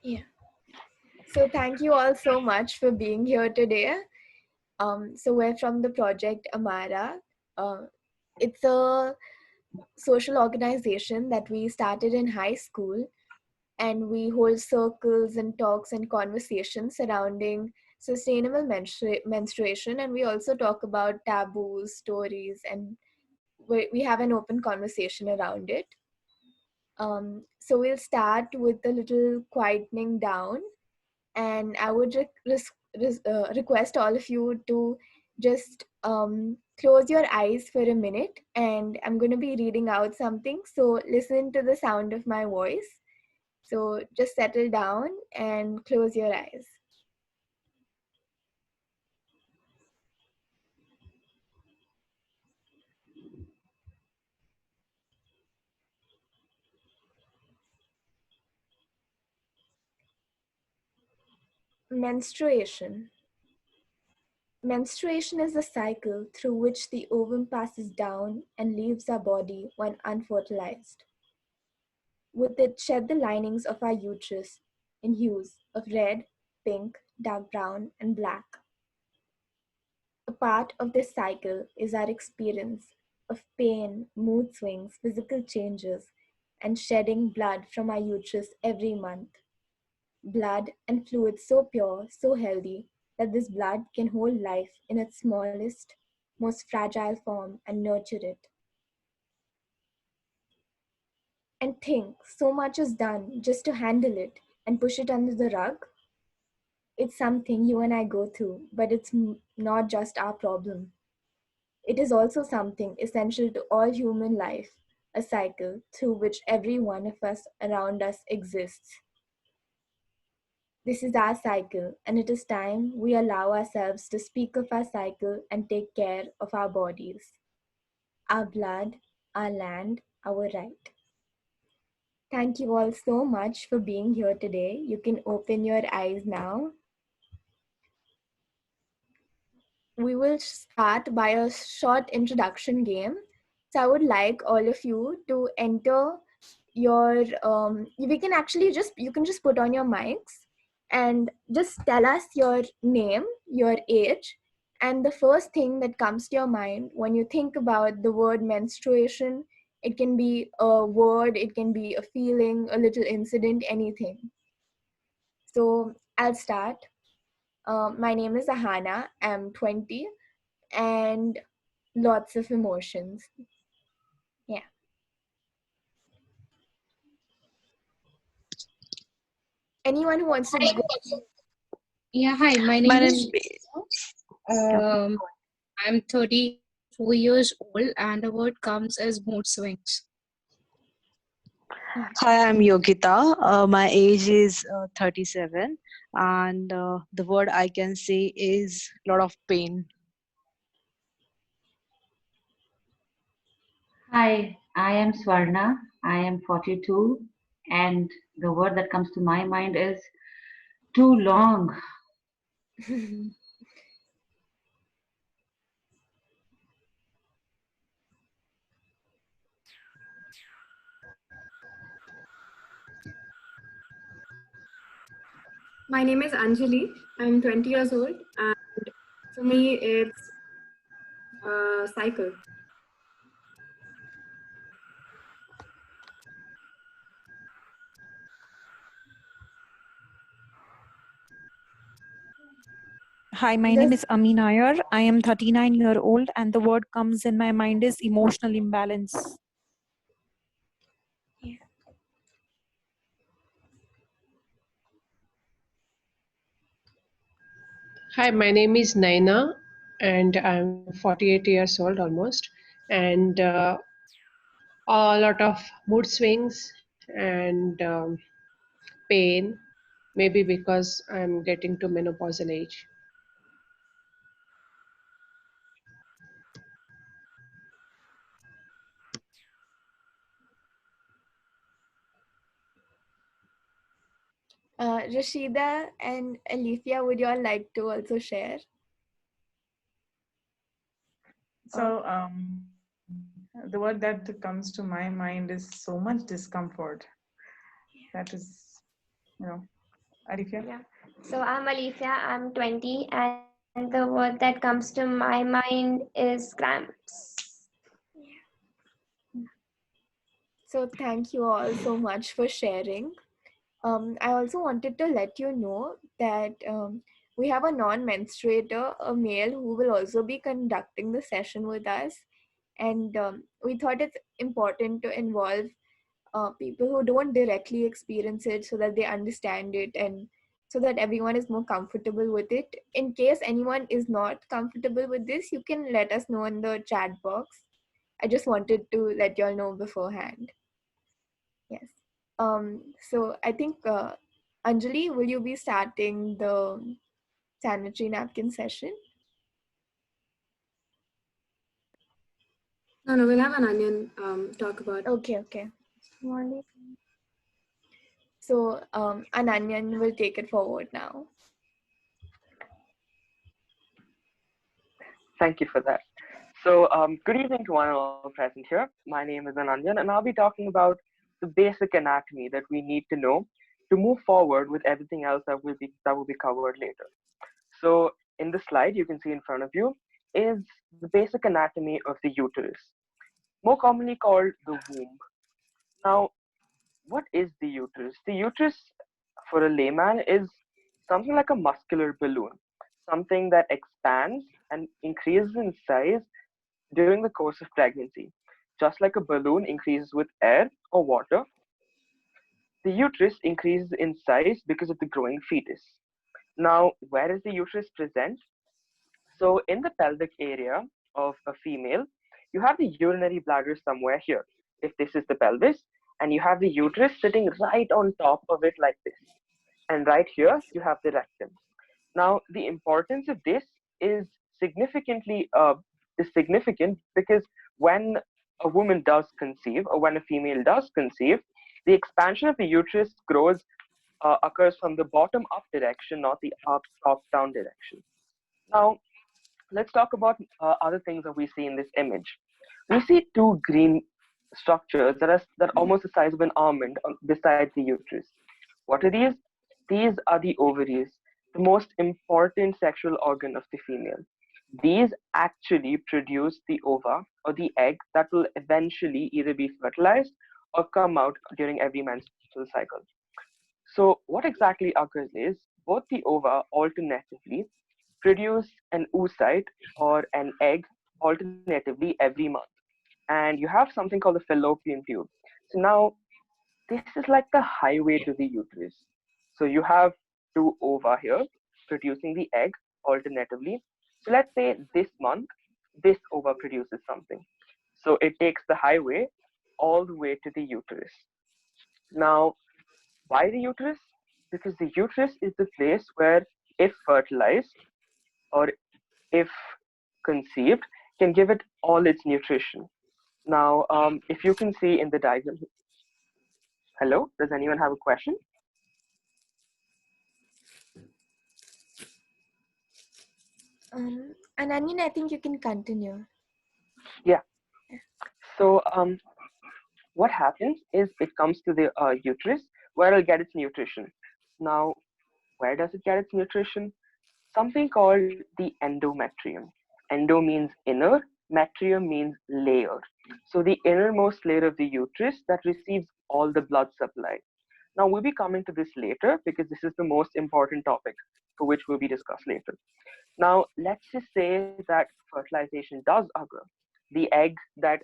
Yeah. So thank you all so much for being here today. So we're from the project Amara. Uh, it's a social organization that we started in high school, and we hold circles and talks and conversations surrounding sustainable menstruation. And we also talk about taboos, stories, and we have an open conversation around it. So we'll start with a little quietening down, and I would request all of you to just close your eyes for a minute, and I'm going to be reading out something. So listen to the sound of my voice. So just settle down and close your eyes. Menstruation. Menstruation is the cycle through which the ovum passes down and leaves our body when unfertilized. With it shed the linings of our uterus in hues of red, pink, dark brown, and black. A part of this cycle is our experience of pain, mood swings, physical changes, and shedding blood from our uterus every month. Blood and fluid so pure, so healthy, that this blood can hold life in its smallest, most fragile form and nurture it. And think, so much is done just to handle it and push it under the rug. It's something you and I go through, but it's not just our problem. It is also something essential to all human life, a cycle through which every one of us around us exists. This is our cycle, and it is time we allow ourselves to speak of our cycle and take care of our bodies, our blood, our land, our right. Thank you all so much for being here today. You can open your eyes now. We will start by a short introduction game. So I would like all of you to enter your we can actually just you can just put on your mics and just tell us your name, your age, and the first thing that comes to your mind when you think about the word menstruation. It can be a word, it can be a feeling, a little incident, anything. So I'll start. My name is Ahana. I'm 20 and lots of emotions. Yeah. Anyone who wants to go? Yeah, hi, my My name name is um, I'm 34 years old and the word comes as mood swings. Hi, I'm Yogita. My age is 37, and the word I can say is lot of pain. Hi, I am Swarna. I am 42, and the word that comes to my mind is too long. My name is Anjali. I'm 20 years old, and for me, it's a cycle. Hi, my name Just is Amin Ayar. I am 39-year-old, and the word comes in my mind is emotional imbalance. yeah. Hi, my name is Naina, and I'm 48 years old almost, and a lot of mood swings and pain, maybe because I'm getting to menopausal age. Rashida and Alifia, would you all like to also share? So, the word that comes to my mind is so much discomfort. That is, you know. Alifia? Yeah. So I'm Alifia, I'm 20, and the word that comes to my mind is cramps. So thank you all so much for sharing. I also wanted to let you know that we have a non-menstruator, a male, who will also be conducting the session with us, and we thought it's important to involve people who don't directly experience it so that they understand it and so that everyone is more comfortable with it. In case anyone is not comfortable with this, you can let us know in the chat box. I just wanted to let y'all know beforehand. Yes. So I think Anjali, will you be starting the sanitary napkin session? No, we'll have an onion talk about. Okay, okay. So Ananyan will take it forward now. Thank you for that. So, good evening to one and all present here. My name is Ananjan, and I'll be talking about the basic anatomy that we need to know to move forward with everything else that will be covered later. So, in the slide you can see in front of you is the basic anatomy of the uterus, more commonly called the womb. Now, what is the uterus? The uterus, for a layman, is something like a muscular balloon, something that expands and increases in size during the course of pregnancy. Just like a balloon increases with air or water, the uterus increases in size because of the growing fetus. Now, where is the uterus present? So, in the pelvic area of a female, you have the urinary bladder somewhere here, if this is the pelvis, and you have the uterus sitting right on top of it like this. And right here, you have the rectum. Now, the importance of this is significant because when a woman does conceive, or when a female does conceive, the expansion of the uterus occurs from the bottom up direction, not the top down direction. Now, let's talk about other things that we see in this image. We see two green structures that are almost the size of an almond beside the uterus. What are these? These are the ovaries, the most important sexual organ of the female. These actually produce the ova or the egg that will eventually either be fertilized or come out during every menstrual cycle. So, what exactly occurs is both the ova alternatively produce an oocyte or an egg alternatively every month. And you have something called the fallopian tube. So, now this is like the highway to the uterus. So you have two ova here producing the egg alternatively. So let's say this month, this ova produces something. So it takes the highway all the way to the uterus. Now, why the uterus? Because the uterus is the place where, if fertilized or if conceived, can give it all its nutrition. Now, if you can see in the diagram, hello, does anyone have a question? Ananyan, I think you can continue. Yeah. So what happens is it comes to the uterus where it'll get its nutrition. Now, where does it get its nutrition? Something called the endometrium. Endo means inner, metrium means layer. So the innermost layer of the uterus that receives all the blood supply. Now, we'll be coming to this later because this is the most important topic for which will be discussed later. Now, let's just say that fertilization does occur. The egg that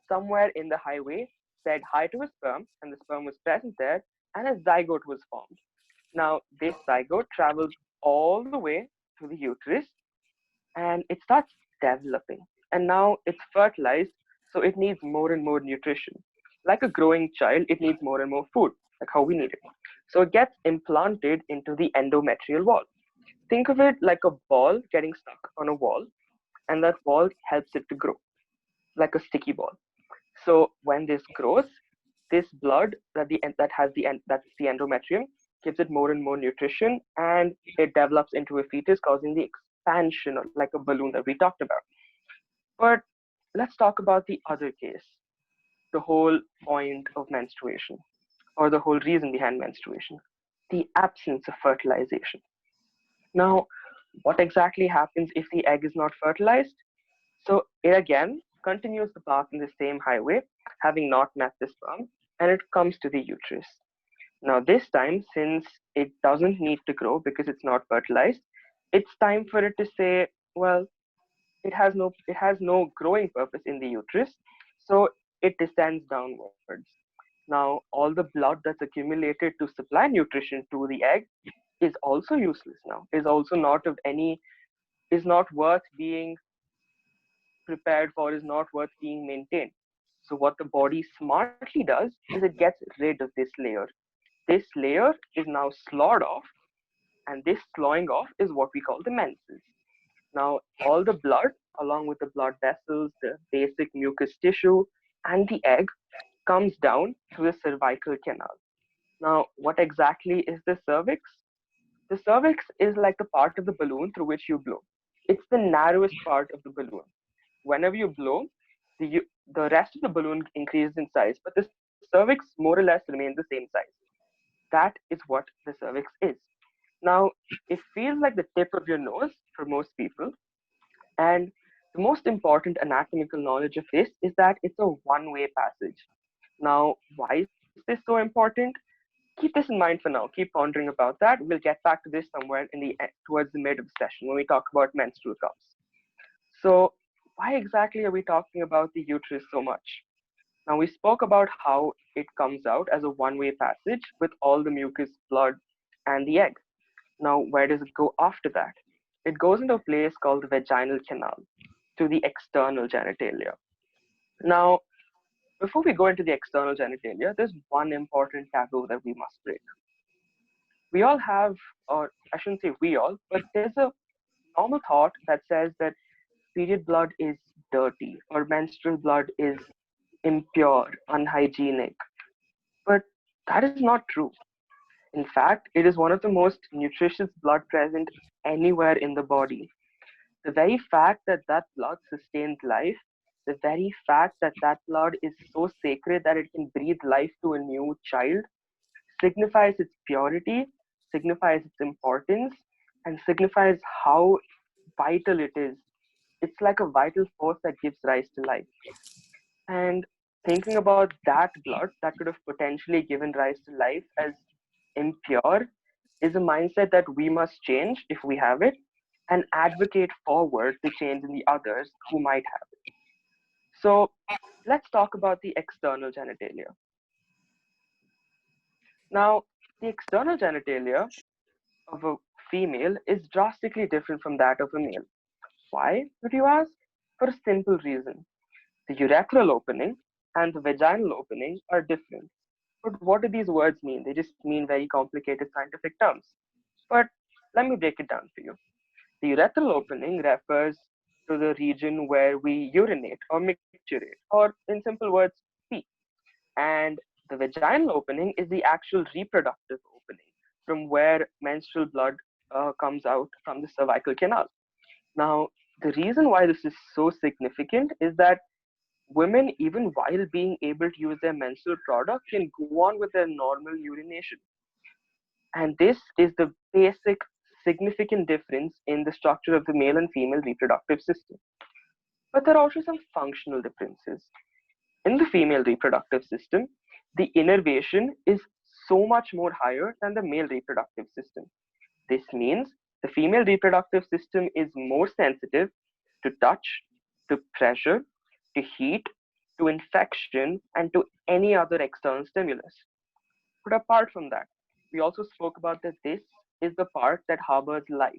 somewhere in the highway said hi to a sperm, and the sperm was present there, and a zygote was formed. Now, this zygote travels all the way to the uterus and it starts developing. And now it's fertilized, so it needs more and more nutrition. Like a growing child, it needs more and more food, like how we need it. So it gets implanted into the endometrial wall. Think of it like a ball getting stuck on a wall, and that wall helps it to grow, like a sticky ball. So when this grows, this blood that's the endometrium gives it more and more nutrition, and it develops into a fetus, causing the expansion like a balloon that we talked about. But let's talk about the other case, the whole point of menstruation, or the whole reason behind menstruation. the absence of fertilization. Now, what exactly happens if the egg is not fertilized? So it again continues the path in the same highway, having not met the sperm, and it comes to the uterus. Now, this time, since it doesn't need to grow because it's not fertilized, it's time for it to say, well, it has no growing purpose in the uterus, so it descends downwards. Now, all the blood that's accumulated to supply nutrition to the egg is also useless now, is also not of any, is not worth being prepared for, is not worth being maintained. So what the body smartly does is it gets rid of this layer. This layer is now sloughed off, and this sloughing off is what we call the menses. Now, all the blood, along with the blood vessels, the basic mucous tissue, and the egg, comes down through the cervical canal. Now, what exactly is the cervix? The cervix is like the part of the balloon through which you blow. It's the narrowest part of the balloon. Whenever you blow, the rest of the balloon increases in size, but the cervix more or less remains the same size. That is what the cervix is. Now, it feels like the tip of your nose for most people, and the most important anatomical knowledge of this is that it's a one-way passage. Now, why is this so important? Keep this in mind for now. Keep pondering about that. We'll get back to this somewhere in the towards the mid of the session when we talk about menstrual cups. So, why exactly are we talking about the uterus so much? Now, we spoke about how it comes out as a one-way passage with all the mucus, blood, and the egg. Now, where does it go after that? It goes into a place called the vaginal canal to the external genitalia. Now, before we go into the external genitalia, there's one important taboo that we must break. We all have, or I shouldn't say we all, but there's a normal thought that says that period blood is dirty or menstrual blood is impure, unhygienic. But that is not true. In fact, it is one of the most nutritious blood present anywhere in the body. The very fact that that blood sustains life, the very fact that that blood is so sacred that it can breathe life to a new child, signifies its purity, signifies its importance, and signifies how vital it is. It's like a vital force that gives rise to life. And thinking about that blood that could have potentially given rise to life as impure is a mindset that we must change if we have it and advocate forward the change in the others who might have it. So let's talk about the external genitalia. Now, the external genitalia of a female is drastically different from that of a male. Why, would you ask? For a simple reason. The urethral opening and the vaginal opening are different. But what do these words mean? They just mean very complicated scientific terms. But let me break it down for you. The urethral opening refers to the region where we urinate or micturate, or in simple words, pee. And the vaginal opening is the actual reproductive opening from where menstrual blood comes out from the cervical canal. Now, the reason why this is so significant is that women, even while being able to use their menstrual product, can go on with their normal urination. And this is the basic significant difference in the structure of the male and female reproductive system. But there are also some functional differences. In the female reproductive system, the innervation is so much more higher than the male reproductive system. This means the female reproductive system is more sensitive to touch, to pressure, to heat, to infection, and to any other external stimulus. But apart from that, we also spoke about that this is the part that harbors life.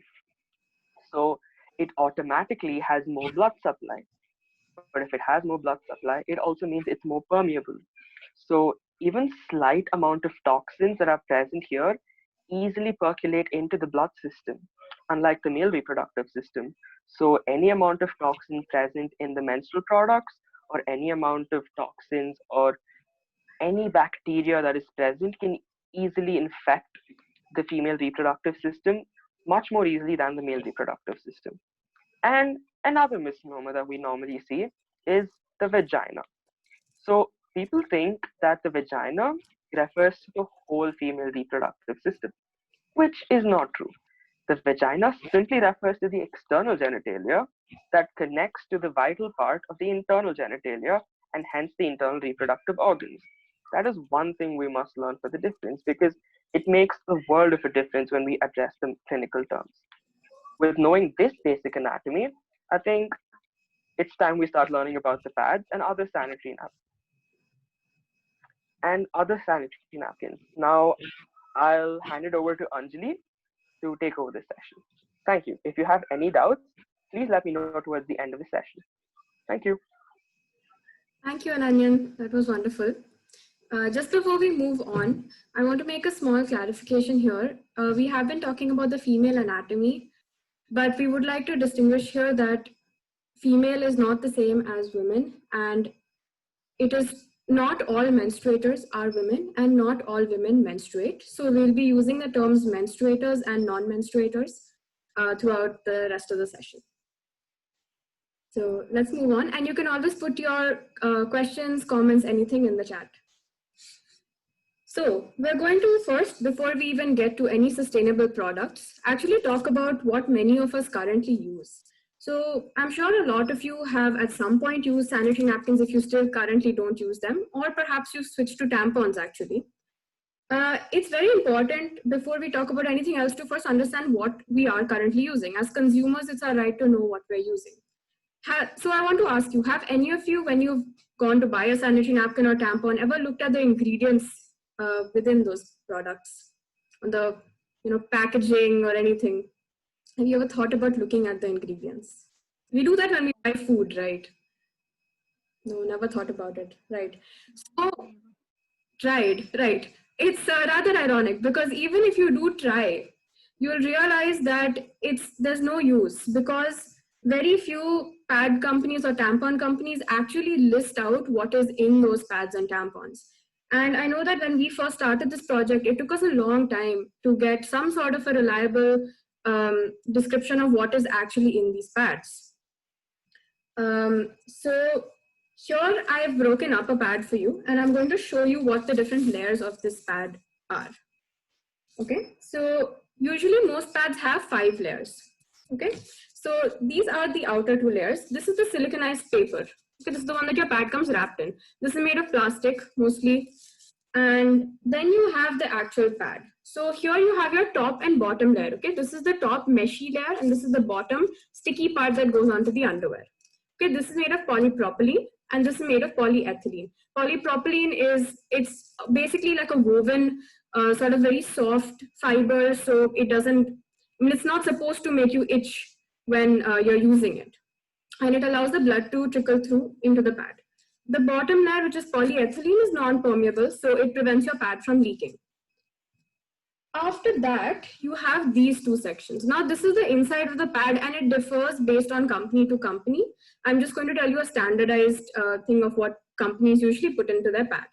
So it automatically has more blood supply. But if it has more blood supply, it also means it's more permeable. So even slight amount of toxins that are present here easily percolate into the blood system, unlike the male reproductive system. So any amount of toxin present in the menstrual products or any amount of toxins or any bacteria that is present can easily infect the female reproductive system much more easily than the male reproductive system. And another misnomer that we normally see is the vagina. So people think that the vagina refers to the whole female reproductive system, which is not true. The vagina simply refers to the external genitalia that connects to the vital part of the internal genitalia and hence the internal reproductive organs. That is one thing we must learn for the difference because it makes a world of a difference when we address the clinical terms. With knowing this basic anatomy, I think it's time we start learning about the pads and other sanitary napkins. Now, I'll hand it over to Anjali to take over this session. Thank you. If you have any doubts, please let me know towards the end of the session. Thank you. Thank you, Ananyan. That was wonderful. Just before we move on, I want to make a small clarification here. We have been talking about the female anatomy, but we would like to distinguish here that female is not the same as women, and it is not all menstruators are women and not all women menstruate. So we'll be using the terms menstruators and non-menstruators throughout the rest of the session. So let's move on, and you can always put your questions, comments, anything in the chat. So we're going to first, before we even get to any sustainable products, actually talk about what many of us currently use. So I'm sure a lot of you have at some point used sanitary napkins if you still currently don't use them, or perhaps you've switched to tampons actually. It's very important before we talk about anything else to first understand what we are currently using. As consumers, it's our right to know what we're using. So I want to ask you, have any of you, when you've gone to buy a sanitary napkin or tampon, ever looked at the ingredients within those products, the packaging or anything? Have you ever thought about looking at the ingredients? We do that when we buy food, right? No, never thought about it, right? So, right. It's rather ironic because even if you do try, you'll realize that there's no use because very few pad companies or tampon companies actually list out what is in those pads and tampons. And I know that when we first started this project, it took us a long time to get some sort of a reliable description of what is actually in these pads. So here I've broken up a pad for you, and I'm going to show you what the different layers of this pad are. Okay, so usually most pads have 5 layers. Okay, so these are the outer 2 layers. This is the siliconized paper. Okay, this is the one that your pad comes wrapped in. This is made of plastic mostly. And then you have the actual pad. So here you have your top and bottom layer. Okay, this is the top meshy layer, and this is the bottom sticky part that goes onto the underwear. Okay, this is made of polypropylene, and this is made of polyethylene. Polypropylene it's basically like a woven, sort of very soft fiber, so it doesn't, it's not supposed to make you itch when you're using it. And it allows the blood to trickle through into the pad. The bottom layer, which is polyethylene, is non-permeable, so it prevents your pad from leaking. After that, you have these 2 sections. Now, this is the inside of the pad, and it differs based on company to company. I'm just going to tell you a standardized thing of what companies usually put into their pad.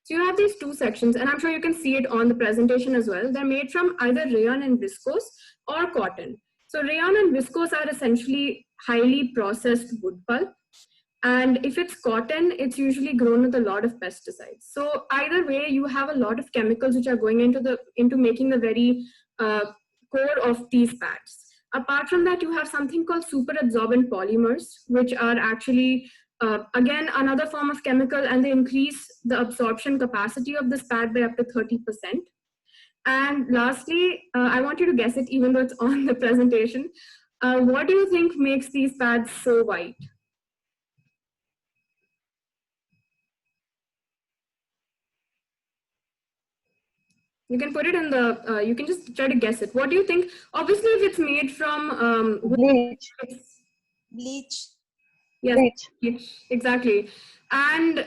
So you have these 2 sections, and I'm sure you can see it on the presentation as well. They're made from either rayon and viscose or cotton. So rayon and viscose are essentially highly processed wood pulp. And if it's cotton, it's usually grown with a lot of pesticides. So either way, you have a lot of chemicals which are going into making the very core of these pads. Apart from that, you have something called super absorbent polymers, which are actually, again, another form of chemical, and they increase the absorption capacity of this pad by up to 30%. And lastly, I want you to guess it, even though it's on the presentation. What do you think makes these pads so white? You can put it in the, you can just try to guess it. What do you think? Obviously, if it's made from Bleach. Bleach. Yes, bleach. Exactly. And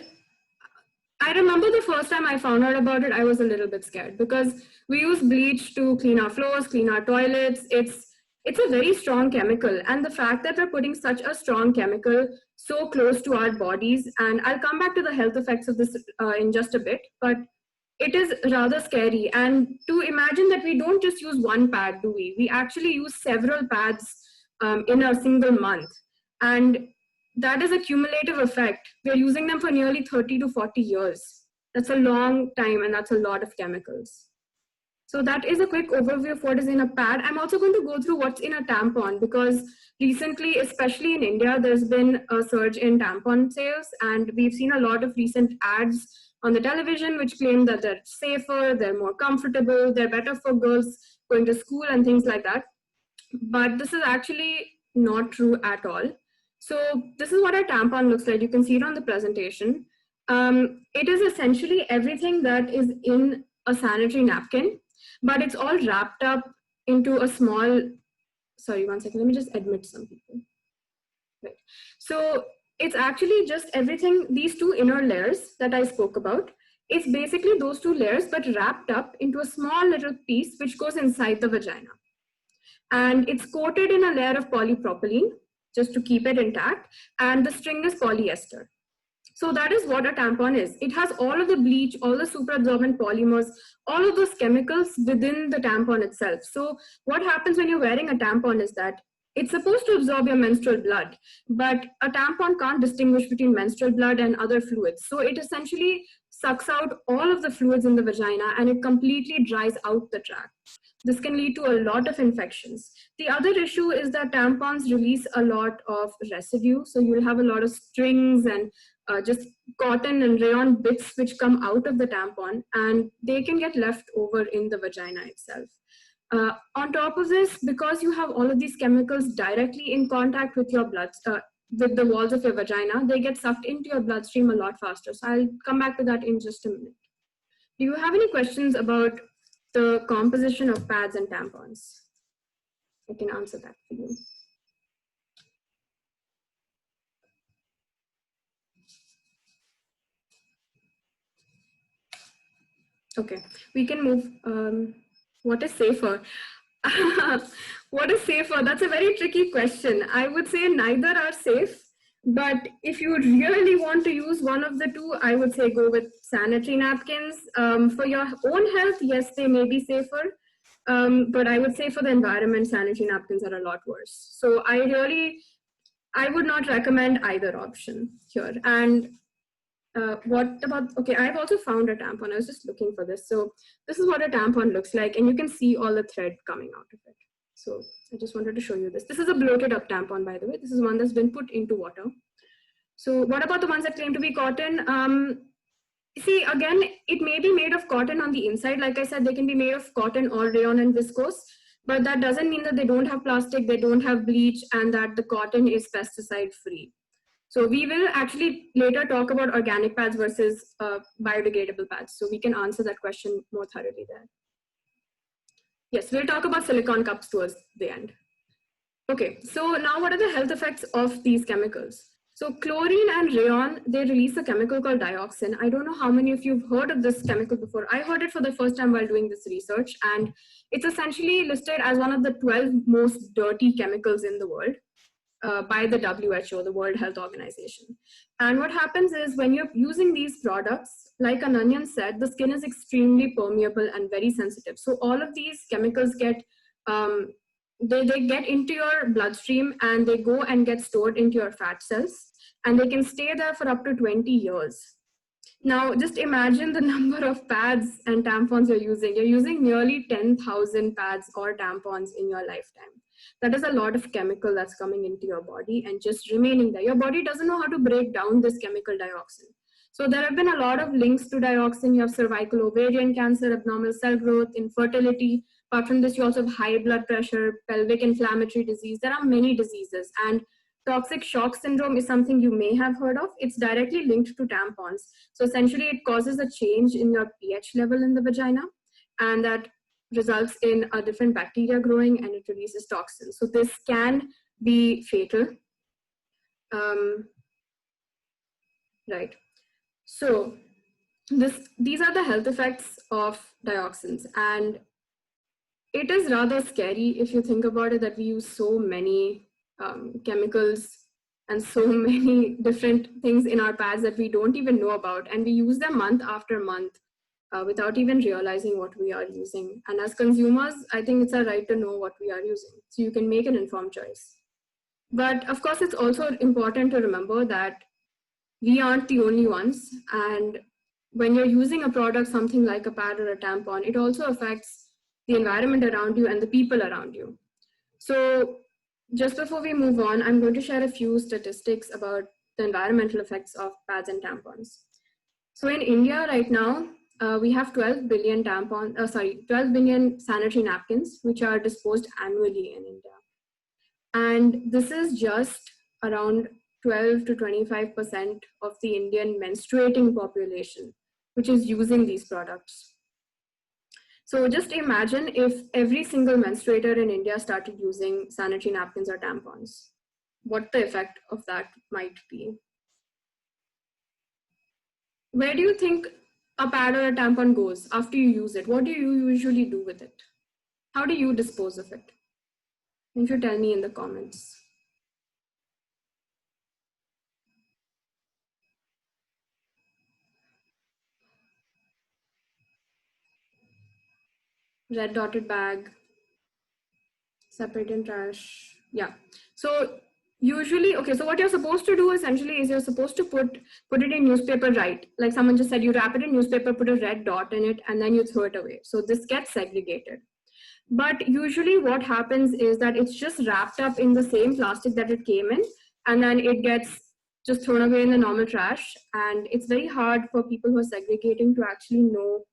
I remember the first time I found out about it, I was a little bit scared because we use bleach to clean our floors, clean our toilets. It's a very strong chemical. And the fact that we're putting such a strong chemical so close to our bodies, and I'll come back to the health effects of this in just a bit, but it is rather scary. And to imagine that we don't just use one pad, do we? We actually use several pads in a single month. And that is a cumulative effect. We're using them for nearly 30 to 40 years. That's a long time, and that's a lot of chemicals. So that is a quick overview of what is in a pad. I'm also going to go through what's in a tampon, because recently, especially in India, there's been a surge in tampon sales, and we've seen a lot of recent ads on the television which claim that they're safer, they're more comfortable, they're better for girls going to school and things like that. But this is actually not true at all. So this is what a tampon looks like. You can see it on the presentation. It is essentially everything that is in a sanitary napkin, but it's all wrapped up into a small, sorry, one second, let me just admit some people. Right. So it's actually just everything, these two inner layers that I spoke about. It's basically those two layers, but wrapped up into a small little piece which goes inside the vagina. And it's coated in a layer of polypropylene just to keep it intact, and the string is polyester. So that is what a tampon is. It has all of the bleach, all the superabsorbent polymers, all of those chemicals within the tampon itself. So what happens when you're wearing a tampon is that it's supposed to absorb your menstrual blood, but a tampon can't distinguish between menstrual blood and other fluids. So it essentially sucks out all of the fluids in the vagina, and it completely dries out the tract. This can lead to a lot of infections. The other issue is that tampons release a lot of residue. So you'll have a lot of strings and just cotton and rayon bits which come out of the tampon, and they can get left over in the vagina itself. On top of this, because you have all of these chemicals directly in contact with your blood, with the walls of your vagina, they get sucked into your bloodstream a lot faster. So I'll come back to that in just a minute. Do you have any questions about the composition of pads and tampons? I can answer that for you. Okay, we can move. What is safer? What is safer? That's a very tricky question. I would say neither are safe, but if you really want to use one of the two, I would say go with sanitary napkins. For your own health, yes, they may be safer, but I would say for the environment, sanitary napkins are a lot worse. So I would not recommend either option here. And what about, okay, I've also found a tampon. I was just looking for this. So this is what a tampon looks like, and you can see all the thread coming out of it. So I just wanted to show you this. This is a bloated up tampon, by the way. This is one that's been put into water. So what about the ones that claim to be cotton? See, again, it may be made of cotton on the inside. Like I said, they can be made of cotton or rayon and viscose, but that doesn't mean that they don't have plastic, they don't have bleach, and that the cotton is pesticide free. So we will actually later talk about organic pads versus biodegradable pads. So we can answer that question more thoroughly there. Yes, we'll talk about silicone cups towards the end. Okay, so now what are the health effects of these chemicals? So chlorine and rayon, they release a chemical called dioxin. I don't know how many of you have heard of this chemical before. I heard it for the first time while doing this research, and it's essentially listed as one of the 12 most dirty chemicals in the world. By the WHO, the World Health Organization. And what happens is when you're using these products, like Ananyan said, the skin is extremely permeable and very sensitive. So all of these chemicals get, they get into your bloodstream, and they go and get stored into your fat cells, and they can stay there for up to 20 years. Now, just imagine the number of pads and tampons you're using. You're using nearly 10,000 pads or tampons in your lifetime. That is a lot of chemical that's coming into your body and just remaining there. Your body doesn't know how to break down this chemical dioxin. So there have been a lot of links to dioxin. You have cervical ovarian cancer, abnormal cell growth, infertility. Apart from this, you also have high blood pressure, pelvic inflammatory disease. There are many diseases. And toxic shock syndrome is something you may have heard of. It's directly linked to tampons. So essentially, it causes a change in your pH level in the vagina, and that results in a different bacteria growing, and it releases toxins. So this can be fatal. Right. So these are the health effects of dioxins, and it is rather scary if you think about it that we use so many chemicals and so many different things in our pads that we don't even know about, and we use them month after month without even realizing what we are using. And as consumers, I think it's our right to know what we are using, so you can make an informed choice. But of course, it's also important to remember that we aren't the only ones, and when you're using a product, something like a pad or a tampon, it also affects the environment around you and the people around you. So just before we move on, I'm going to share a few statistics about the environmental effects of pads and tampons. So in India right now, we have 12 billion 12 billion sanitary napkins, which are disposed annually in India. And this is just around 12 to 25% of the Indian menstruating population, which is using these products. So just imagine if every single menstruator in India started using sanitary napkins or tampons, what the effect of that might be. Where do you think a pad or a tampon goes after you use it? What do you usually do with it? How do you dispose of it? You should tell me in the comments. Red dotted bag, separate in trash. Yeah. So usually, okay, so what you're supposed to do essentially is you're supposed to put it in newspaper, right? Like someone just said, you wrap it in newspaper, put a red dot in it, and then you throw it away. So this gets segregated. But usually what happens is that it's just wrapped up in the same plastic that it came in, and then it gets just thrown away in the normal trash. And it's very hard for people who are segregating to actually know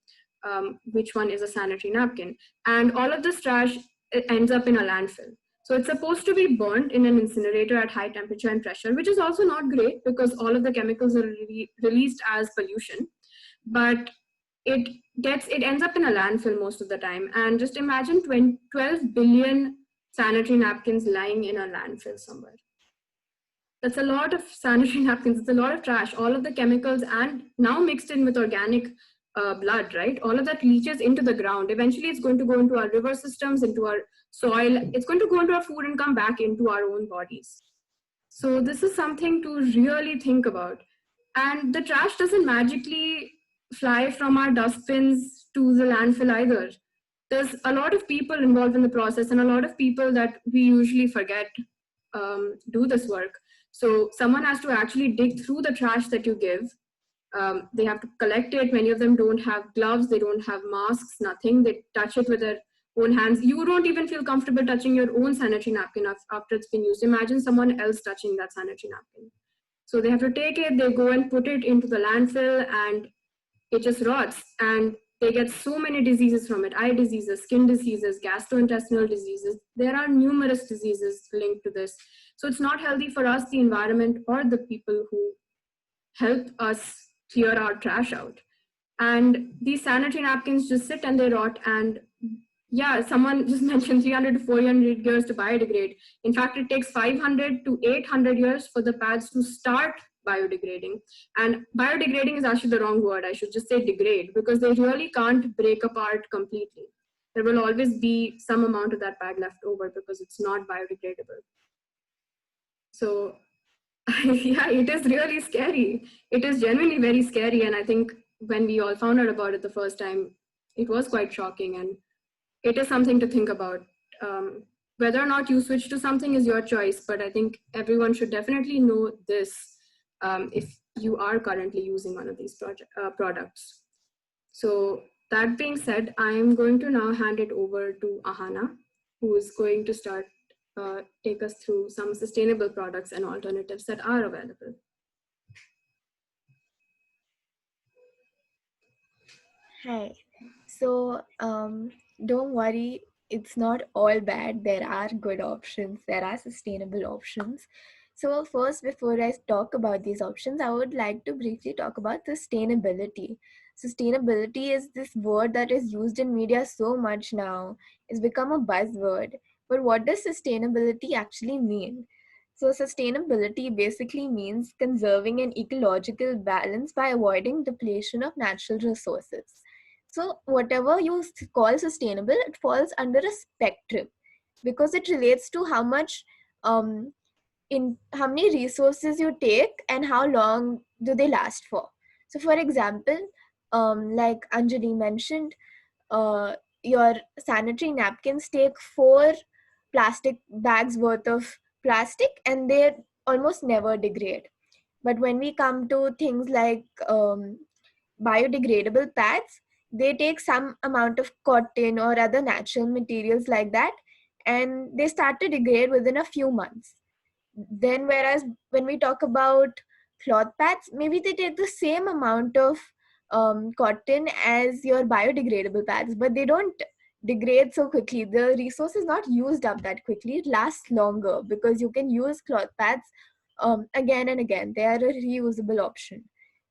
which one is a sanitary napkin. And all of this trash, it ends up in a landfill. So it's supposed to be burnt in an incinerator at high temperature and pressure, which is also not great because all of the chemicals are released as pollution. But it ends up in a landfill most of the time. And just imagine 12 billion sanitary napkins lying in a landfill somewhere. That's a lot of sanitary napkins. It's a lot of trash. All of the chemicals, and now mixed in with organic blood, right? All of that leaches into the ground. Eventually, it's going to go into our river systems, into our soil. It's going to go into our food and come back into our own bodies. So this is something to really think about. And the trash doesn't magically fly from our dustbins to the landfill either. There's a lot of people involved in the process, and a lot of people that we usually forget do this work. So someone has to actually dig through the trash that you give. They have to collect it. Many of them don't have gloves, they don't have masks, nothing. They touch it with their own hands. You don't even feel comfortable touching your own sanitary napkin after it's been used. Imagine someone else touching that sanitary napkin. So they have to take it, they go and put it into the landfill, and it just rots. And they get so many diseases from it: eye diseases, skin diseases, gastrointestinal diseases. There are numerous diseases linked to this. So it's not healthy for us, the environment, or the people who help us clear our trash out. And these sanitary napkins just sit and they rot. And yeah, someone just mentioned 300 to 400 years to biodegrade. In fact, it takes 500 to 800 years for the pads to start biodegrading. And biodegrading is actually the wrong word. I should just say degrade, because they really can't break apart completely. There will always be some amount of that pad left over because it's not biodegradable. So yeah, it is really scary. It is genuinely very scary. And I think when we all found out about it the first time, it was quite shocking. And it is something to think about. Whether or not you switch to something is your choice, but I think everyone should definitely know this if you are currently using one of these products. So that being said, I'm going to now hand it over to Ahana, who is going to take us through some sustainable products and alternatives that are available. Hi. So, don't worry, it's not all bad. There are good options, there are sustainable options. So, first, before I talk about these options, I would like to briefly talk about sustainability. Sustainability is this word that is used in media so much now, it's become a buzzword. But what does sustainability actually mean? So, sustainability basically means conserving an ecological balance by avoiding depletion of natural resources. So, whatever you call sustainable, it falls under a spectrum because it relates to how much, in how many resources you take and how long do they last for. So, for example, like Anjali mentioned, uh, your sanitary napkins take 4 plastic bags worth of plastic and they almost never degrade. But when we come to things like biodegradable pads, they take some amount of cotton or other natural materials like that, and they start to degrade within a few months. Then whereas when we talk about cloth pads, maybe they take the same amount of cotton as your biodegradable pads, but they don't degrade so quickly. The resource is not used up that quickly. It lasts longer because you can use cloth pads again and again. They are a reusable option.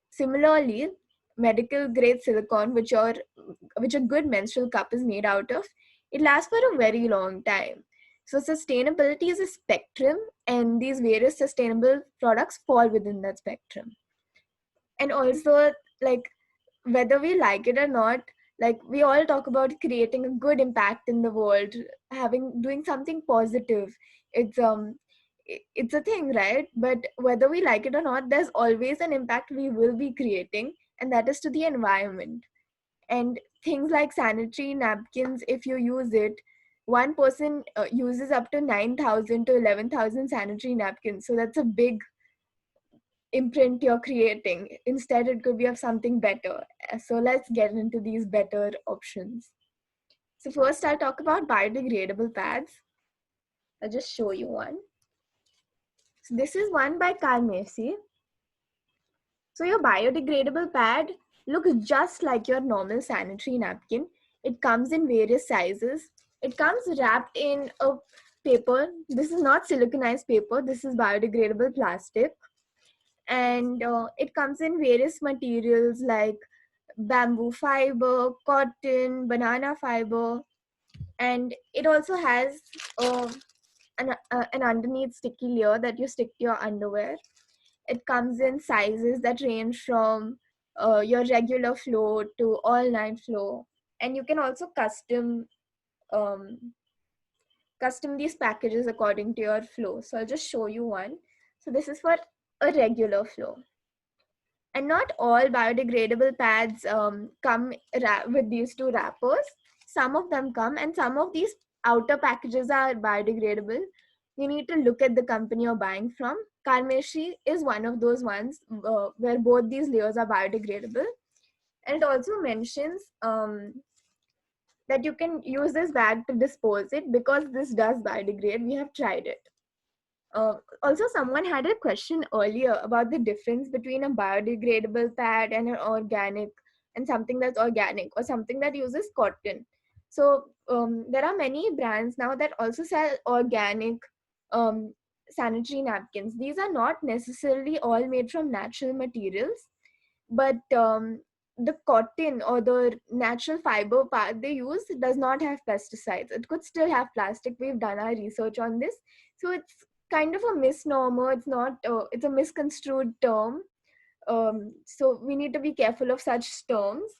Similarly, medical grade silicone, which a good menstrual cup is made out of, it lasts for a very long time. So sustainability is a spectrum, and these various sustainable products fall within that spectrum. And also, like, whether we like it or not, like, we all talk about creating a good impact in the world, doing something positive. It's a thing, right? But whether we like it or not, there's always an impact we will be creating, and that is to the environment. And things like sanitary napkins, if you use it, one person uses up to 9,000 to 11,000 sanitary napkins. So that's a big imprint you're creating. Instead, it could be of something better. So let's get into these better options. So first, I'll talk about biodegradable pads. I'll just show you one. So this is one by Carmesi. So your biodegradable pad looks just like your normal sanitary napkin. It comes in various sizes. It comes wrapped in a paper. This is not siliconized paper. This is biodegradable plastic. And it comes in various materials like bamboo fiber, cotton, banana fiber, and it also has an underneath sticky layer that you stick to your underwear. It comes in sizes that range from your regular flow to all night flow, and you can also um, custom these packages according to your flow. So I'll just show you one. So this is for a regular flow. And not all biodegradable pads come with these two wrappers. Some of them come, and some of these outer packages are biodegradable. You need to look at the company you're buying from. Karmeshi is one of those ones where both these layers are biodegradable. And it also mentions that you can use this bag to dispose it because this does biodegrade. We have tried it. Also, someone had a question earlier about the difference between a biodegradable pad and an organic, and something that's organic or something that uses cotton. So there are many brands now that also sell organic um, sanitary napkins. These are not necessarily all made from natural materials, but the cotton or the natural fiber part they use does not have pesticides. It could still have plastic. We've done our research on this. So it's kind of a misnomer. It's not it's a misconstrued term. So we need to be careful of such terms.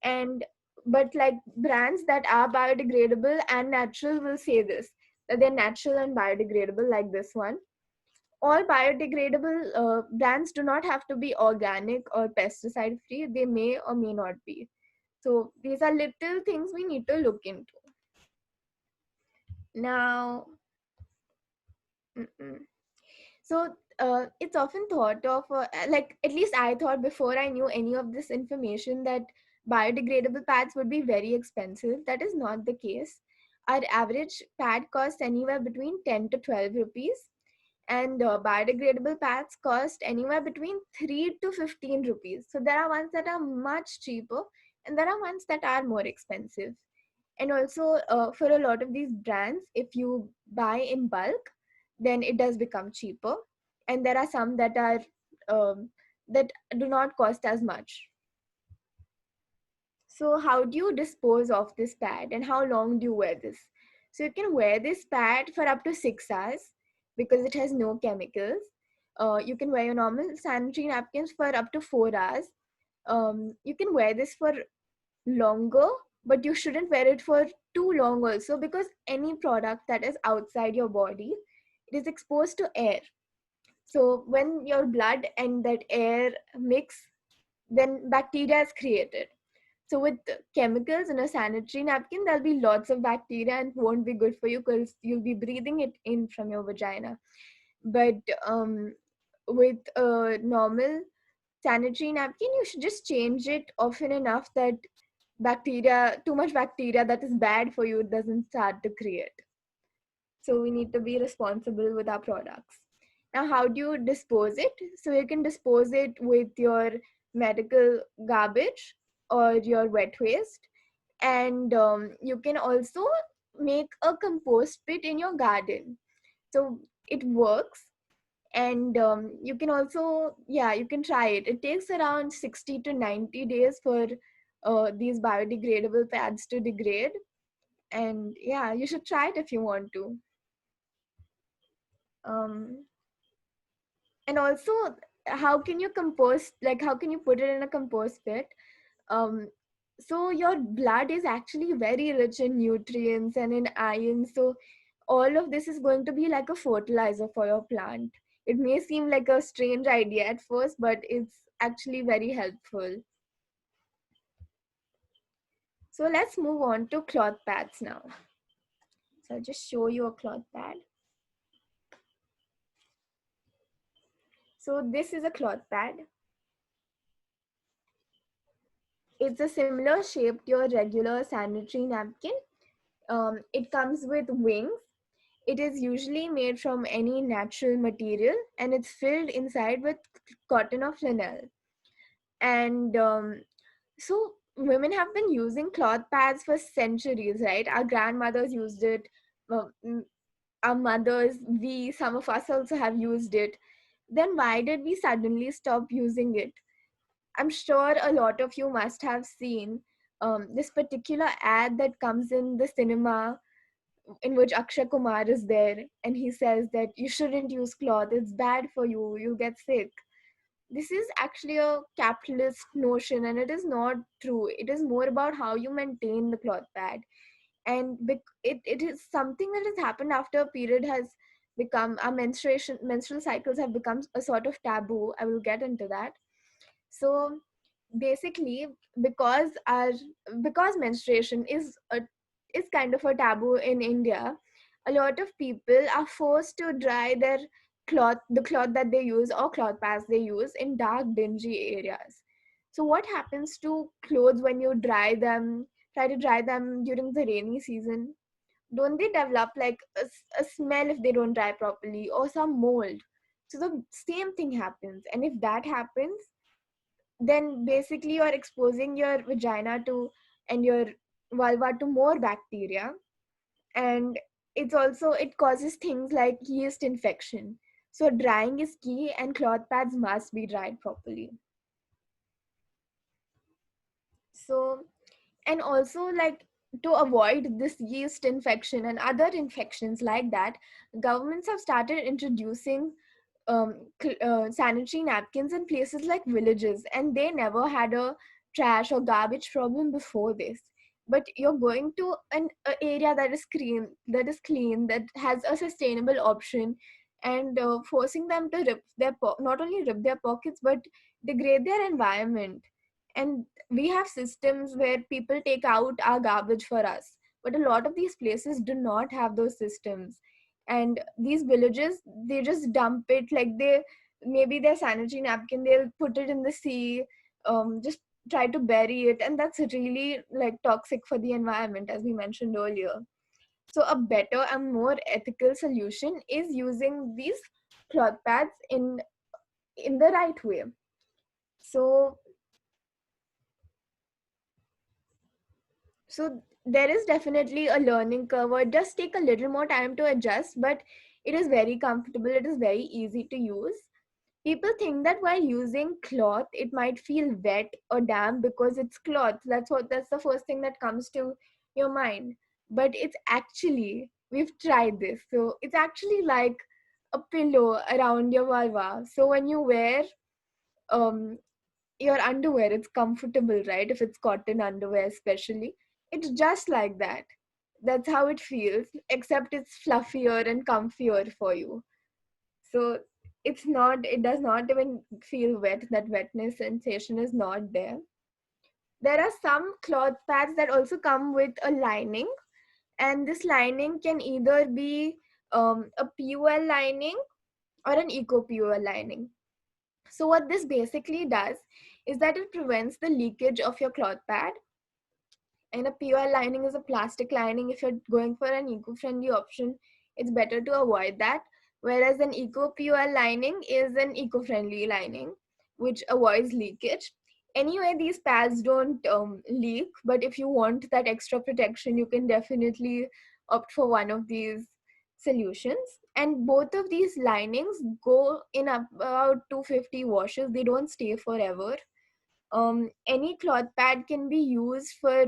And but like brands that are biodegradable and natural will say this, that they're natural and biodegradable, like this one. All biodegradable brands do not have to be organic or pesticide free. They may or may not be. So these are little things we need to look into. Now, so it's often thought of, like, at least I thought before I knew any of this information, that biodegradable pads would be very expensive. That is not the case. Our average pad costs anywhere between 10 to 12 rupees, and biodegradable pads cost anywhere between 3 to 15 rupees. So there are ones that are much cheaper, and there are ones that are more expensive. And also, for a lot of these brands, if you buy in bulk, then it does become cheaper. And there are some that are that do not cost as much. So how do you dispose of this pad, and how long do you wear this? So you can wear this pad for up to 6 hours because it has no chemicals. You can wear your normal sanitary napkins for up to 4 hours. You can wear this for longer, but you shouldn't wear it for too long also, because any product that is outside your body, it is exposed to air. So when your blood and that air mix, then bacteria is created. So with chemicals in a sanitary napkin, there'll be lots of bacteria and won't be good for you because you'll be breathing it in from your vagina. But with a normal sanitary napkin, you should just change it often enough that too much bacteria that is bad for you doesn't start to create. So we need to be responsible with our products. Now, how do you dispose it? So you can dispose it with your medical garbage or your wet waste, and you can also make a compost pit in your garden. So it works, and you can also, yeah, you can try it. It takes around 60 to 90 days for these biodegradable pads to degrade, and yeah, you should try it if you want to. um, and also, how can you compost, like how can you put it in a compost pit? um, so your blood is actually very rich in nutrients and in iron, so all of this is going to be like a fertilizer for your plant. It may seem like a strange idea at first, but it's actually very helpful. So let's move on to cloth pads now. So I'll just show you a cloth pad. So this is a cloth pad. It's a similar shape to your regular sanitary napkin. It comes with wings. It is usually made from any natural material, and it's filled inside with cotton or flannel. And so women have been using cloth pads for centuries, right? Our grandmothers used it. uh, mm, our mothers, some of us also have used it. Then why did we suddenly stop using it? I'm sure a lot of you must have seen this particular ad that comes in the cinema, in which Akshay Kumar is there, and he says that you shouldn't use cloth, it's bad for you, you'll get sick. This is actually a capitalist notion, and it is not true. It is more about how you maintain the cloth pad. And it is something that has happened after a period has become, our menstrual cycles have become a sort of taboo. I will get into that. So basically, because our because menstruation is kind of a taboo in India, a lot of people are forced to dry the cloth that they use or cloth pads they use in dark, dingy areas. So what happens to clothes when you try to dry them during the rainy season? Don't they develop like a smell if they don't dry properly, or some mold? So the same thing happens, and if that happens, then basically you're exposing your vagina to and your vulva to more bacteria. And it causes things like yeast infection. So drying is key, and cloth pads must be dried properly. So, and also, like, to avoid this yeast infection and other infections like that, governments have started introducing sanitary napkins in places like villages, and they never had a trash or garbage problem before this. But you're going to an area that is clean, that has a sustainable option, and forcing them to not only rip their pockets but degrade their environment. And we have systems where people take out our garbage for us, but a lot of these places do not have those systems. And these villages, they just dump it, like they maybe their sanitary napkin, they'll put it in the sea, just try to bury it, and that's really like toxic for the environment, as we mentioned earlier. So a better and more ethical solution is using these cloth pads in the right way. So there is definitely a learning curve, or it does take a little more time to adjust, but it is very comfortable, it is very easy to use. People think that while using cloth it might feel wet or damp because it's cloth. That's the first thing that comes to your mind. But it's actually, we've tried this, so it's actually like a pillow around your vulva. So when you wear um your underwear, it's comfortable, right? If it's cotton underwear especially, it's just like that. That's how it feels, except it's fluffier and comfier for you. So it does not even feel wet. That wetness sensation is not there. There are some cloth pads that also come with a lining, and this lining can either be a PUL lining or an eco PUL lining. So what this basically does is that it prevents the leakage of your cloth pad. And a POL lining is a plastic lining. If you're going for an eco-friendly option, it's better to avoid that. Whereas an eco POL lining is an eco-friendly lining, which avoids leakage. Anyway, these pads don't leak, but if you want that extra protection, you can definitely opt for one of these solutions. And both of these linings go in about 250 washes. They don't stay forever. Any cloth pad can be used for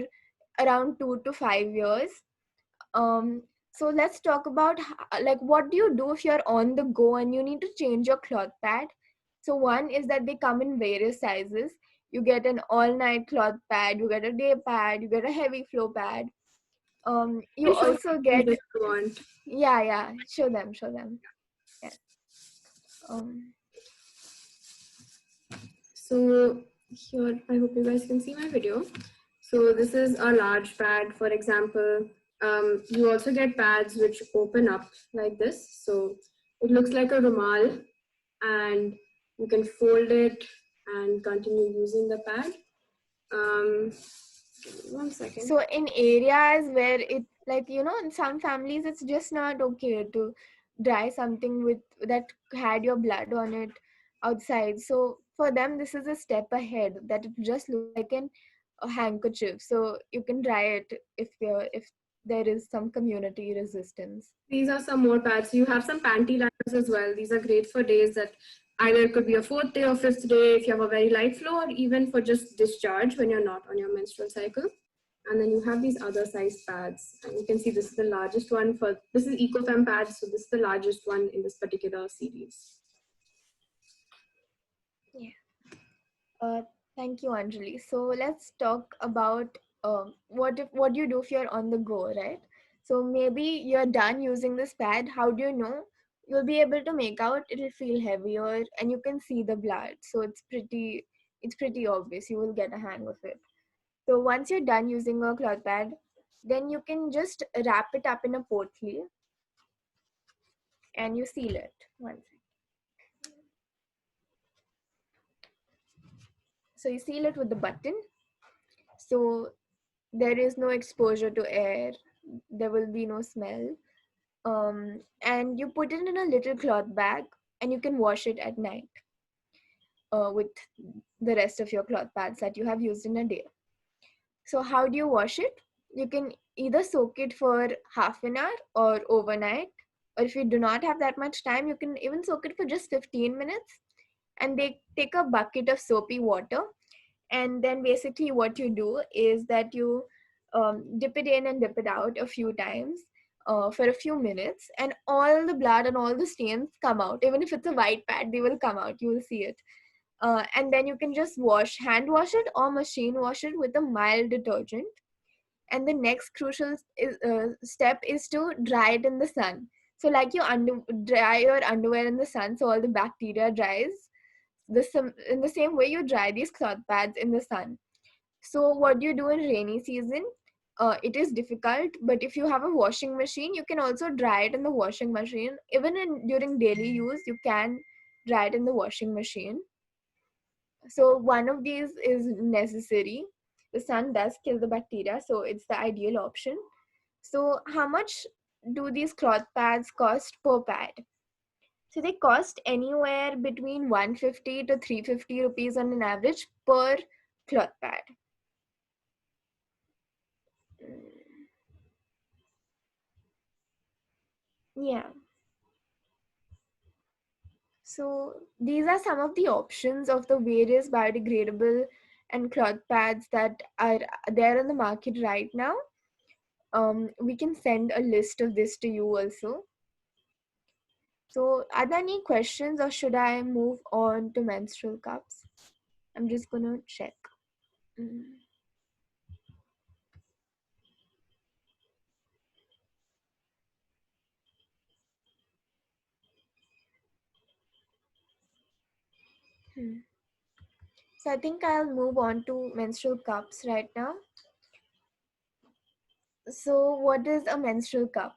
around 2 to 5 years. So let's talk about like what do you do if you're on the go and you need to change your cloth pad. So one is that they come in various sizes. You get an all night cloth pad, you get a day pad, you get a heavy flow pad. You You can show also get, me if you want. yeah, show them. Yes. um So here, I hope you guys can see my video. So this is a large pad, for example. You also get pads which open up like this. So it looks like a rumal, and you can fold it and continue using the pad. Give me 1 second. So in areas where it, like, in some families it's just not okay to dry something with that had your blood on it outside. So for them this is a step ahead, that it just looks like a handkerchief, so you can dry it if there is some community resistance. These are some more pads. You have some panty liners as well. These are great for days that either it could be a fourth day or fifth day if you have a very light flow, or even for just discharge when you're not on your menstrual cycle. And then you have these other size pads. And you can see this is the largest one for, this is EcoFem pads. So this is the largest one in this particular series. Yeah. Thank you, Anjali. So let's talk about what do you do if you're on the go, right? So maybe you're done using this pad. How do you know? You'll be able to make out it'll feel heavier and you can see the blood. So it's pretty obvious. You will get a hang of it. So once you're done using a cloth pad, then you can just wrap it up in a portly and you seal it. One second. So you seal it with the button. So there is no exposure to air, there will be no smell. And you put it in a little cloth bag and you can wash it at night with the rest of your cloth pads that you have used in a day. So how do you wash it? You can either soak it for half an hour or overnight, or if you do not have that much time, you can even soak it for just 15 minutes. And they take a bucket of soapy water, and then basically what you do is that you dip it in and dip it out a few times for a few minutes, and all the blood and all the stains come out. Even if it's a white pad, they will come out, you will see it. And then you can just hand wash it or machine wash it with a mild detergent. And the next crucial step is to dry it in the sun. So like you dry your underwear in the sun so all the bacteria dries, in the same way you dry these cloth pads in the sun. So what do you do in rainy season? It is difficult, but if you have a washing machine, you can also dry it in the washing machine. Even during daily use, you can dry it in the washing machine. So one of these is necessary. The sun does kill the bacteria, so it's the ideal option. So how much do these cloth pads cost per pad? So they cost anywhere between 150 to 350 rupees on an average per cloth pad. Yeah. So these are some of the options of the various biodegradable and cloth pads that are there in the market right now. We can send a list of this to you also. So are there any questions or should I move on to menstrual cups? I'm just gonna check. Mm. Hmm. So I think I'll move on to menstrual cups right now. So what is a menstrual cup?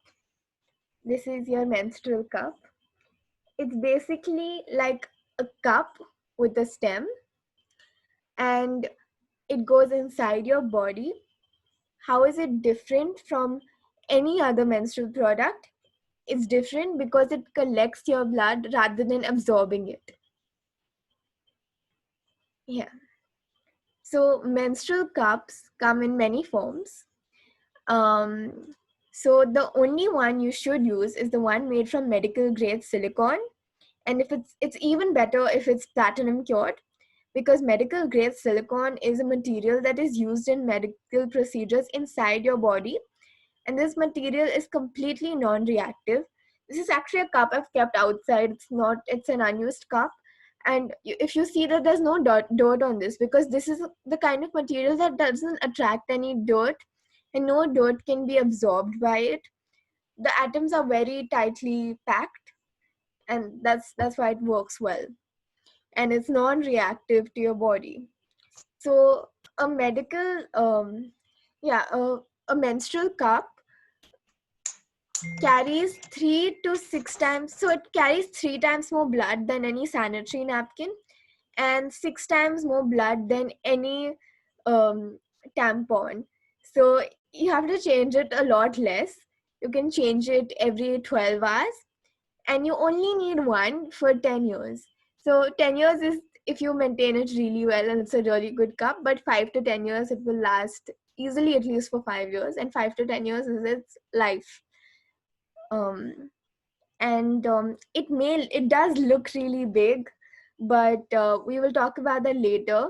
This is your menstrual cup. It's basically like a cup with a stem, and it goes inside your body. How is it different from any other menstrual product? It's different because it collects your blood rather than absorbing it. Yeah. So menstrual cups come in many forms. Um, so the only one you should use is the one made from medical grade silicone, and if it's even better if it's platinum cured, because medical grade silicone is a material that is used in medical procedures inside your body, and this material is completely non-reactive. This is actually a cup I've kept outside. It's an unused cup, and if you see that there's no dirt on this, because this is the kind of material that doesn't attract any dirt, and no dirt can be absorbed by it. The atoms are very tightly packed, and that's why it works well, and it's non-reactive to your body. So a medical yeah a menstrual cup carries 3 to 6 times, so it carries 3 times more blood than any sanitary napkin, and 6 times more blood than any um, tampon. So you have to change it a lot less. You can change it every 12 hours, and you only need one for 10 years. So 10 years is if you maintain it really well and it's a really good cup, but 5 to 10 years it will last easily, at least for 5 years, and 5 to 10 years is its life. Um, and it does look really big, but we will talk about that later.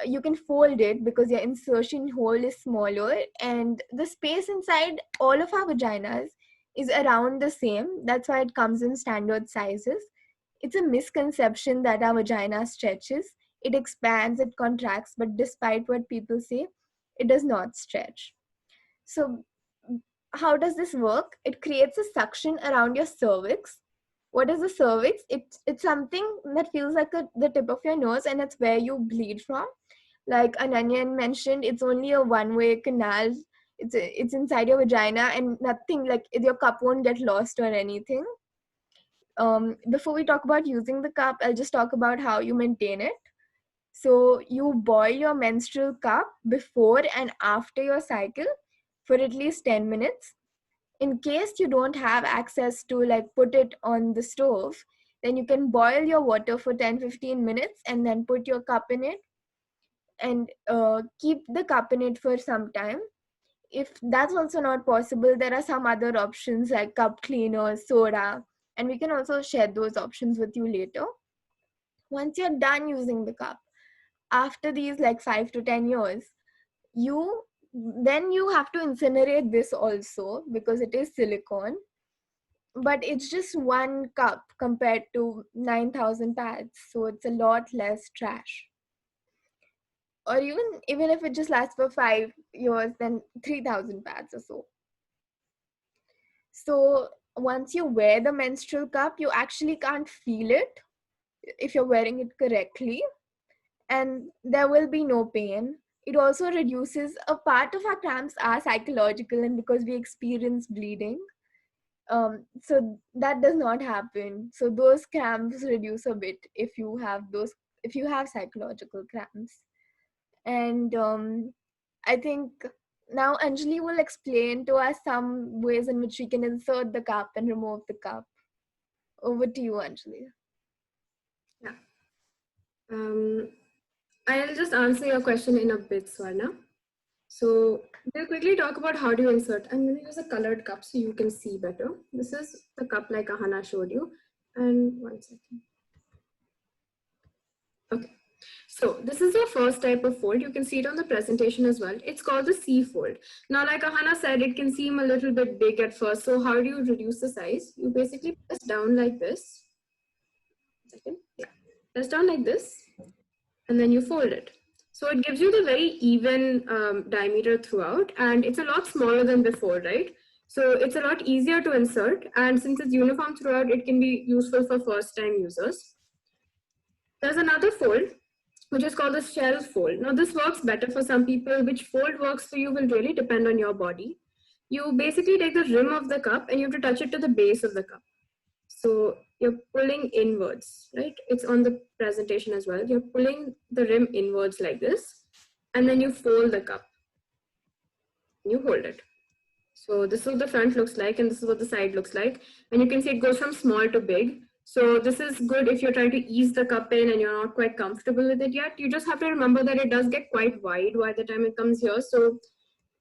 You can fold it because your insertion hole is smaller, and the space inside all of our vaginas is around the same. That's why it comes in standard sizes. It's a misconception that our vagina stretches. It expands, it contracts, but despite what people say, it does not stretch. So how does this work? It creates a suction around your cervix. What is the cervix? It's something that feels like the tip of your nose, and it's where you bleed from. Like Ananya mentioned, it's only a one-way canal. It's inside your vagina, and nothing like your cup won't get lost or anything. Before we talk about using the cup, I'll just talk about how you maintain it. So you boil your menstrual cup before and after your cycle for at least 10 minutes. In case you don't have access to like put it on the stove, then you can boil your water for 10-15 minutes and then put your cup in it, and keep the cup in it for some time. If that's also not possible, there are some other options like cup cleaners, soda, and we can also share those options with you later. Once you're done using the cup, after these like 5 to 10 years, you then you have to incinerate this also because it is silicone, but it's just one cup compared to 9,000 pads, so it's a lot less trash. Or even if it just lasts for 5 years, then 3,000 pads or so. So once you wear the menstrual cup, you actually can't feel it if you're wearing it correctly, and there will be no pain. It also reduces a part of our cramps are psychological, and because we experience bleeding, so that does not happen. So those cramps reduce a bit if you have psychological cramps. And I think now Anjali will explain to us some ways in which we can insert the cup and remove the cup. Over to you, Anjali. Yeah. I'll just answer your question in a bit, Swarna. So we'll quickly talk about how do you insert. I'm going to use a colored cup so you can see better. This is the cup like Ahana showed you. And 1 second. Okay. So this is your first type of fold. You can see it on the presentation as well. It's called the C fold. Now, like Ahana said, it can seem a little bit big at first. So how do you reduce the size? You basically press down like this. 1 second. Yeah. Press down like this, and then you fold it. So it gives you the very even diameter throughout, and it's a lot smaller than before, right? So it's a lot easier to insert, and since it's uniform throughout, it can be useful for first-time users. There's another fold, which is called the shell fold. Now this works better for some people. Which fold works for you will really depend on your body. You basically take the rim of the cup and you have to touch it to the base of the cup. So you're pulling inwards, right? It's on the presentation as well. You're pulling the rim inwards like this, and then you fold the cup. You hold it. So this is what the front looks like, and this is what the side looks like. And you can see it goes from small to big. So this is good if you're trying to ease the cup in and you're not quite comfortable with it yet. You just have to remember that it does get quite wide by the time it comes here. So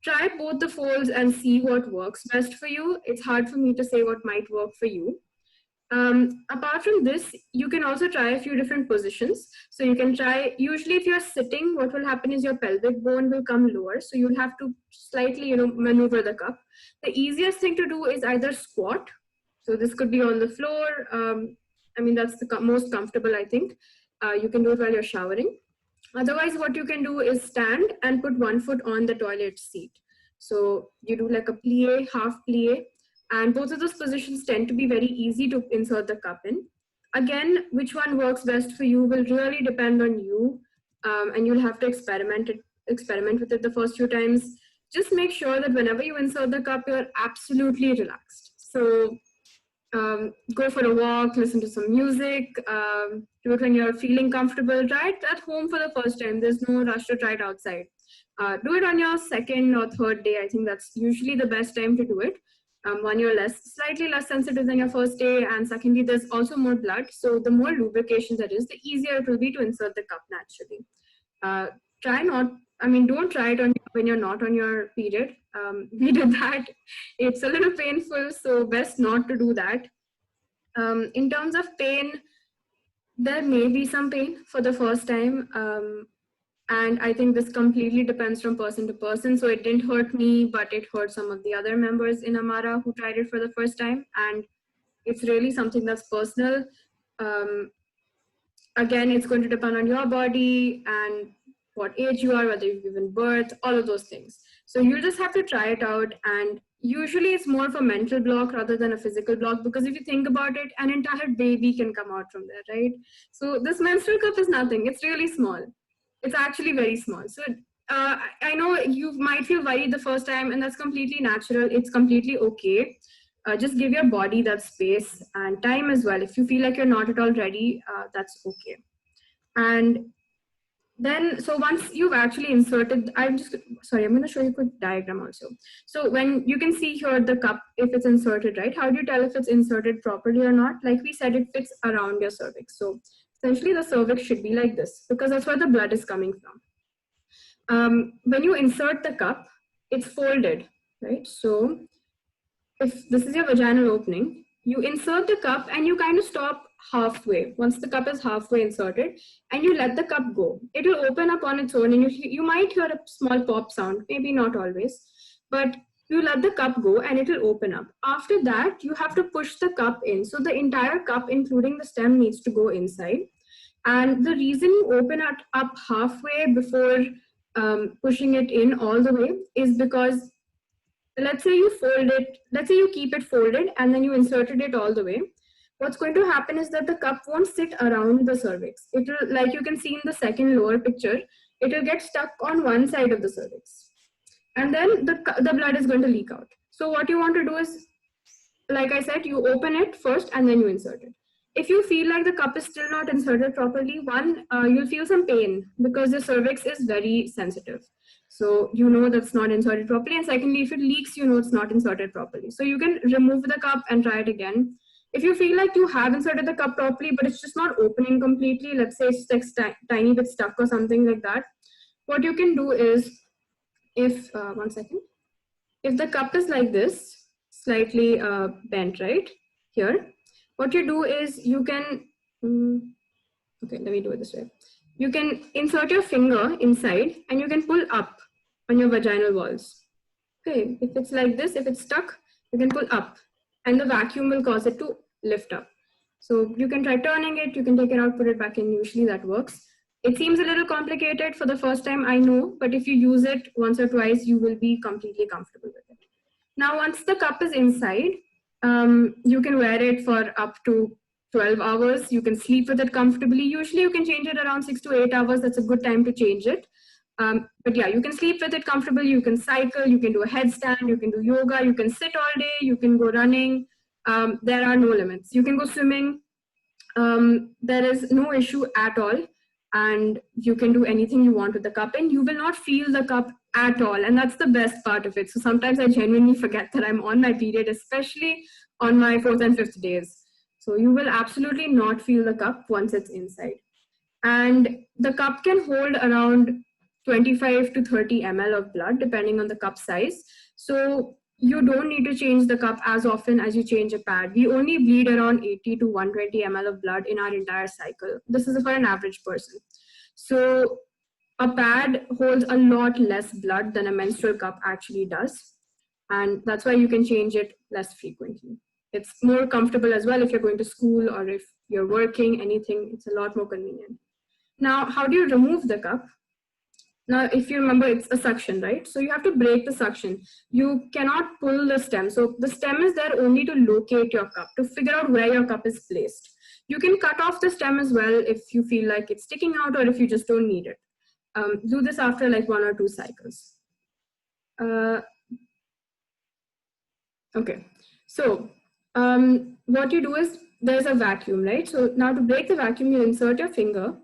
try both the folds and see what works best for you. It's hard for me to say what might work for you. Apart from this, you can also try a few different positions. So you can try, usually if you're sitting, what will happen is your pelvic bone will come lower. So you'll have to slightly, maneuver the cup. The easiest thing to do is either squat. So this could be on the floor. That's the most comfortable, I think. You can do it while you're showering. Otherwise, what you can do is stand and put one foot on the toilet seat. So you do like a plie, half plie, and both of those positions tend to be very easy to insert the cup in. Again, which one works best for you will really depend on you, and you'll have to experiment with it the first few times. Just make sure that whenever you insert the cup, you're absolutely relaxed. So go for a walk, listen to some music, do it when you're feeling comfortable. Try it at home for the first time. There's no rush to try it outside. Do it on your second or third day. I think that's usually the best time to do it. One, you're slightly less sensitive than your first day, and secondly, there's also more blood. So the more lubrication there is, the easier it will be to insert the cup naturally. Don't try it when you're not on your period. We did that. It's a little painful, so best not to do that. In terms of pain, there may be some pain for the first time. And I think this completely depends from person to person. So it didn't hurt me, but it hurt some of the other members in Amara who tried it for the first time. And it's really something that's personal. Again, it's going to depend on your body and what age you are, whether you've given birth, all of those things. So you just have to try it out. And usually it's more of a mental block rather than a physical block, because if you think about it, an entire baby can come out from there, right? So this menstrual cup is nothing. It's really small. It's actually very small. So I know you might feel worried the first time, and that's completely natural. It's completely okay. Just give your body that space and time as well. If you feel like you're not at all ready, that's okay. And then, so once you've actually inserted, I'm going to show you a quick diagram also. So when you can see here the cup, if it's inserted, right? How do you tell if it's inserted properly or not? Like we said, it fits around your cervix. So essentially the cervix should be like this, because that's where the blood is coming from. When you insert the cup, it's folded, right? So if this is your vaginal opening, you insert the cup and you kind of stop halfway. Once the cup is halfway inserted, and you let the cup go, it will open up on its own, and you might hear a small pop sound, maybe not always, but you let the cup go and it will open up. After that, you have to push the cup in. So the entire cup, including the stem, needs to go inside. And the reason you open it up halfway before pushing it in all the way is because let's say you keep it folded and then you inserted it all the way. What's going to happen is that the cup won't sit around the cervix. It will, like you can see in the second lower picture, it will get stuck on one side of the cervix. And then the blood is going to leak out. So what you want to do is, like I said, you open it first and then you insert it. If you feel like the cup is still not inserted properly, you'll feel some pain because the cervix is very sensitive. So you know that's not inserted properly. And secondly, if it leaks, you know it's not inserted properly. So you can remove the cup and try it again. If you feel like you have inserted the cup properly, but it's just not opening completely, let's say it's like tiny bit stuck or something like that, what you can do is, if the cup is like this, slightly bent right here, what you do is you can, okay, let me do it this way. You can insert your finger inside and you can pull up on your vaginal walls. Okay, if it's like this, if it's stuck, you can pull up and the vacuum will cause it to lift up. So you can try turning it, you can take it out, put it back in, usually that works. It seems a little complicated for the first time, I know, but if you use it once or twice, you will be completely comfortable with it. Now, once the cup is inside, you can wear it for up to 12 hours. You can sleep with it comfortably. Usually you can change it around 6 to 8 hours. That's a good time to change it. But yeah, you can sleep with it comfortably. You can cycle, you can do a headstand, you can do yoga, you can sit all day, you can go running. there are no limits. You can go swimming. There is no issue at all, and you can do anything you want with the cup, and you will not feel the cup at all. And that's the best part of it. So sometimes I genuinely forget that I'm on my period, especially on my fourth and fifth days. So you will absolutely not feel the cup once it's inside. And the cup can hold around 25 to 30 ml of blood depending on the cup size. So you don't need to change the cup as often as you change a pad. We only bleed around 80 to 120 ml of blood in our entire cycle. This is for an average person. So a pad holds a lot less blood than a menstrual cup actually does, and that's why you can change it less frequently. It's more comfortable as well if you're going to school or if you're working, anything. It's a lot more convenient. Now, how do you remove the cup? Now, if you remember, it's a suction, right? So you have to break the suction. You cannot pull the stem. So the stem is there only to locate your cup, to figure out where your cup is placed. You can cut off the stem as well if you feel like it's sticking out or if you just don't need it. Do this after like 1 or 2 cycles. Okay, so what you do is there's a vacuum, right? So now to break the vacuum, you insert your finger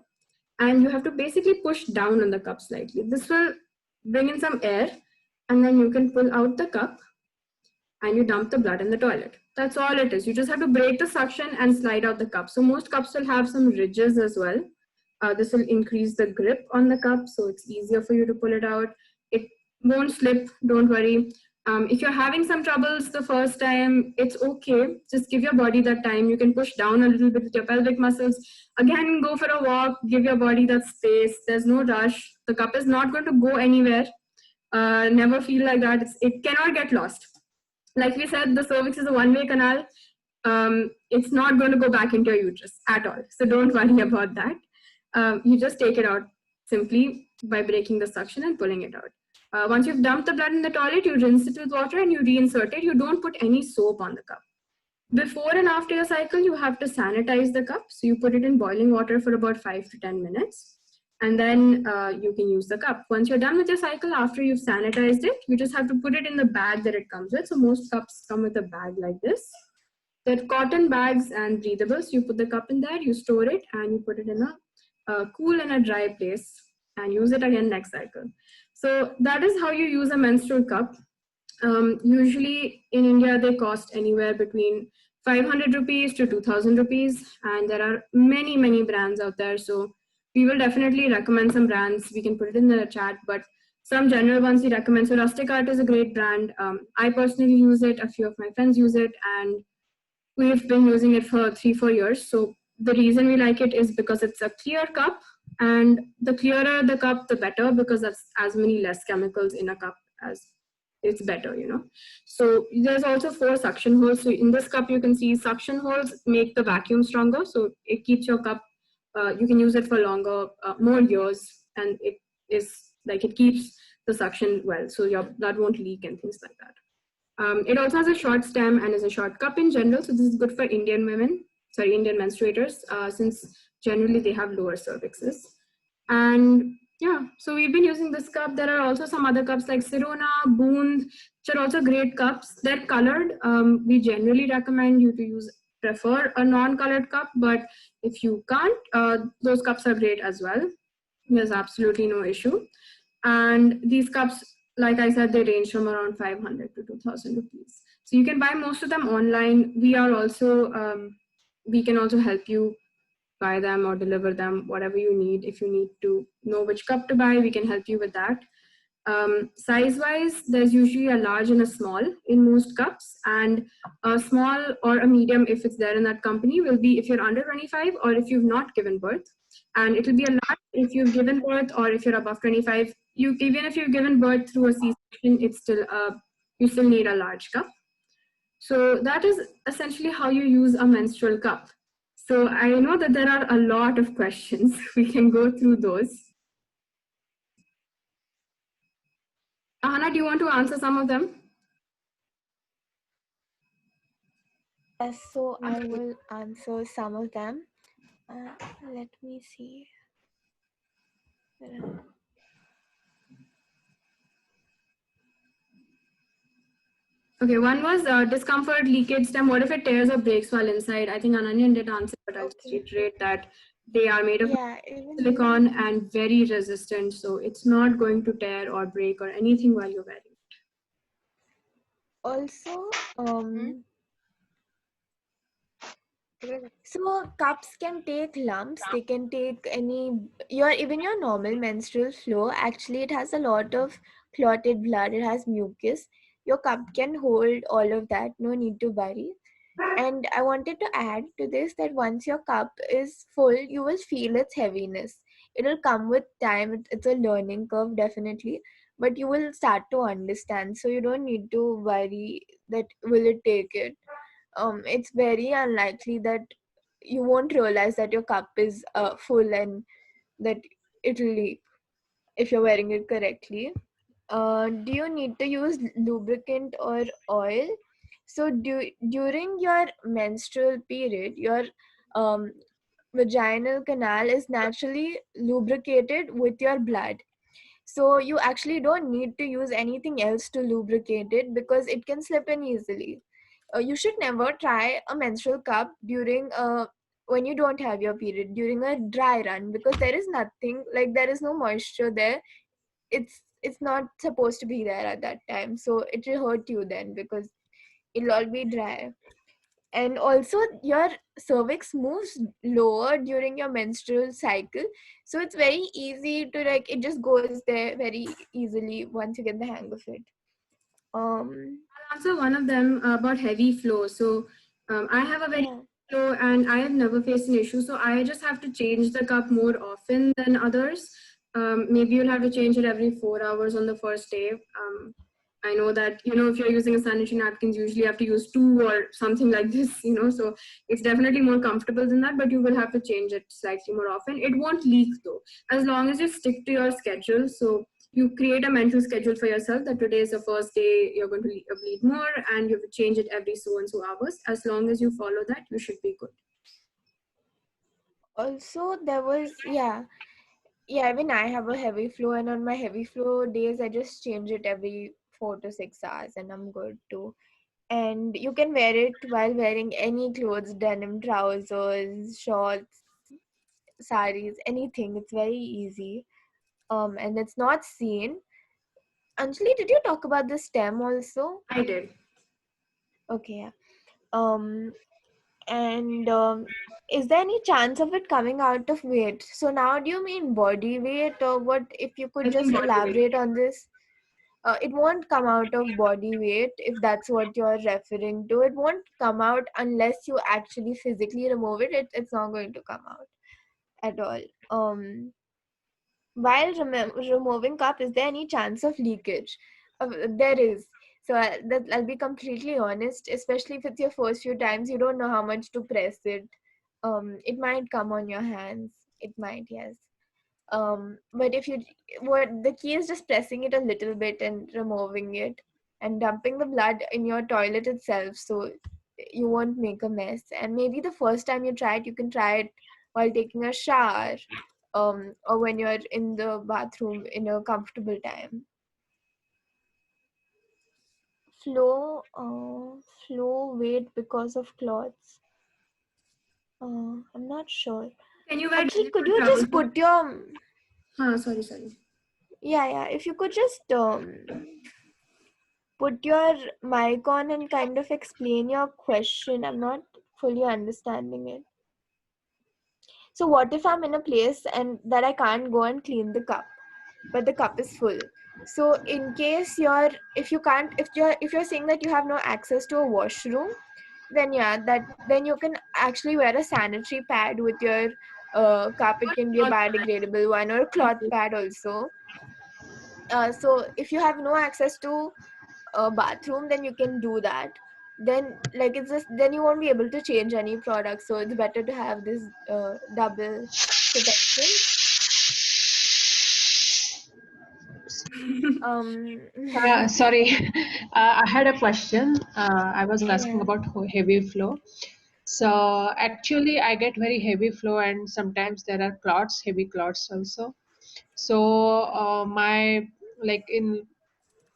and you have to basically push down on the cup slightly. This will bring in some air, and then you can pull out the cup and you dump the blood in the toilet. That's all it is. You just have to break the suction and slide out the cup. So most cups will have some ridges as well. This will increase the grip on the cup, so it's easier for you to pull it out. It won't slip, don't worry. If you're having some troubles the first time, it's okay. Just give your body that time. You can push down a little bit with your pelvic muscles. Again, go for a walk, give your body that space. There's no rush. The cup is not going to go anywhere. Never feel like that. It cannot get lost. Like we said, the cervix is a one-way canal. It's not going to go back into your uterus at all. So don't worry about that. You just take it out simply by breaking the suction and pulling it out. Once you've dumped the blood in the toilet, you rinse it with water and you reinsert it. You don't put any soap on the cup. Before and after your cycle, you have to sanitize the cup. So you put it in boiling water for about 5 to 10 minutes. And then you can use the cup. Once you're done with your cycle, after you've sanitized it, you just have to put it in the bag that it comes with. So most cups come with a bag like this. They're cotton bags and breathable. So you put the cup in there, you store it, and you put it in a cool and a dry place and use it again next cycle. So that is how you use a menstrual cup. Usually in India, they cost anywhere between 500 rupees to 2000 rupees. And there are many, many brands out there. So we will definitely recommend some brands. We can put it in the chat, but some general ones we recommend. So Rustic Art is a great brand. I personally use it. A few of my friends use it, and we've been using it for 3-4 years. So the reason we like it is because it's a clear cup, and the clearer the cup, the better, because that's as many less chemicals in a cup as it's better, you know. So there's also 4 suction holes. So in this cup, you can see suction holes make the vacuum stronger. So it keeps your cup, you can use it for longer, more years, and it is like it keeps the suction well. So your blood won't leak and things like that. It also has a short stem and is a short cup in general. So this is good for Indian women, sorry, Indian menstruators, since generally they have lower cervixes. And yeah, so we've been using this cup. There are also some other cups like Sirona, Boond, which are also great cups. They're colored. We generally recommend you to prefer a non-colored cup, but if you can't, those cups are great as well. There's absolutely no issue. And these cups, like I said, they range from around 500 to 2000 rupees. So you can buy most of them online. We are also, we can also help you buy them or deliver them, whatever you need. If you need to know which cup to buy, we can help you with that. Size wise, there's usually a large and a small in most cups, and a small or a medium, if it's there in that company, will be if you're under 25 or if you've not given birth, and it'll be a large if you've given birth, or if you're above 25. Even if you've given birth through a C-section, it's still you still need a large cup. So that is essentially how you use a menstrual cup. So I know that there are a lot of questions. We can go through those. Ahana, do you want to answer some of them? Yes, so I will answer some of them. Let me see. Okay, one was discomfort, leakage, stem. What if it tears or breaks while inside? I think Ananya did answer, but I'll just Okay. reiterate that they are made of Yeah, even silicone and very resistant, so it's not going to tear or break or anything while you're wearing it. also, Hmm? so cups can take lumps, they can take even your normal menstrual flow. Actually, it has a lot of clotted blood, it has mucus. Your cup can hold all of that, no need to worry. And I wanted to add to this that once your cup is full, you will feel its heaviness. It'll come with time, it's a learning curve, definitely, but you will start to understand. So you don't need to worry that will it take it. It's very unlikely that you won't realize that your cup is full and that it'll leak if you're wearing it correctly. Do you need to use lubricant or oil? So, during your menstrual period, your um, vaginal canal is naturally lubricated with your blood. So, you actually don't need to use anything else to lubricate it because it can slip in easily. You should never try a menstrual cup when you don't have your period during a dry run, because there is nothing, like there is no moisture there. It's not supposed to be there at that time, so it will hurt you then because it'll all be dry. And also your cervix moves lower during your menstrual cycle, so it's very easy to, like, it just goes there very easily once you get the hang of it. um I'll answer one of them about heavy flow. So I have a very yeah. flow and I have never faced an issue. So I just have to change the cup more often than others. Maybe you'll have to change it every 4 hours on the first day. I know that, if you're using a sanitary napkins, usually you have to use two or something like this, so it's definitely more comfortable than that, but you will have to change it slightly more often. It won't leak though, as long as you stick to your schedule. So you create a mental schedule for yourself that today is the first day you're going to bleed more and you have to change it every so and so hours. As long as you follow that, you should be good. Also there was, yeah, I mean, I have a heavy flow, and on my heavy flow days I just change it every 4 to 6 hours and I'm good too. And you can wear it while wearing any clothes, denim trousers, shorts, saris, anything. It's very easy. And it's not seen. Anjali, did you talk about the stem also? I did. Okay, yeah. Um, and is there any chance of it coming out of weight? So now, do you mean body weight, or what? If you I could think just body weight. elaborate on this. It won't come out of body weight if that's what you're referring to. It won't come out unless you actually physically remove it. It's not going to come out at all. While removing cup, is there any chance of leakage? There is. So I'll be completely honest, especially if it's your first few times, you don't know how much to press it. It might come on your hands. It might, yes. But if you, what the key is just pressing it a little bit and removing it and dumping the blood in your toilet itself, so you won't make a mess. And maybe the first time you try it, you can try it while taking a shower, or when you're in the bathroom in a comfortable time. Flow weight because of clothes. I'm not sure. Can you wear Actually, denim could or you just trousers? put your, Sorry. yeah, if you could just put your mic on and kind of explain your question. I'm not fully understanding it. So what if I'm in a place and that I can't go and clean the cup, but the cup is full? So in case if you can't, if you're saying that you have no access to a washroom, then yeah, then you can actually wear a sanitary pad with your cup. It can be a Cloth biodegradable one or a cloth pad. pad also. So if you have no access to a bathroom, then you can do that. Then, like, it's just, then you won't be able to change any product, so it's better to have this double protection. um Sorry, I had a question. I was asking yeah. about heavy flow. So actually, I get very heavy flow, and sometimes there are clots, heavy clots also. So my, like,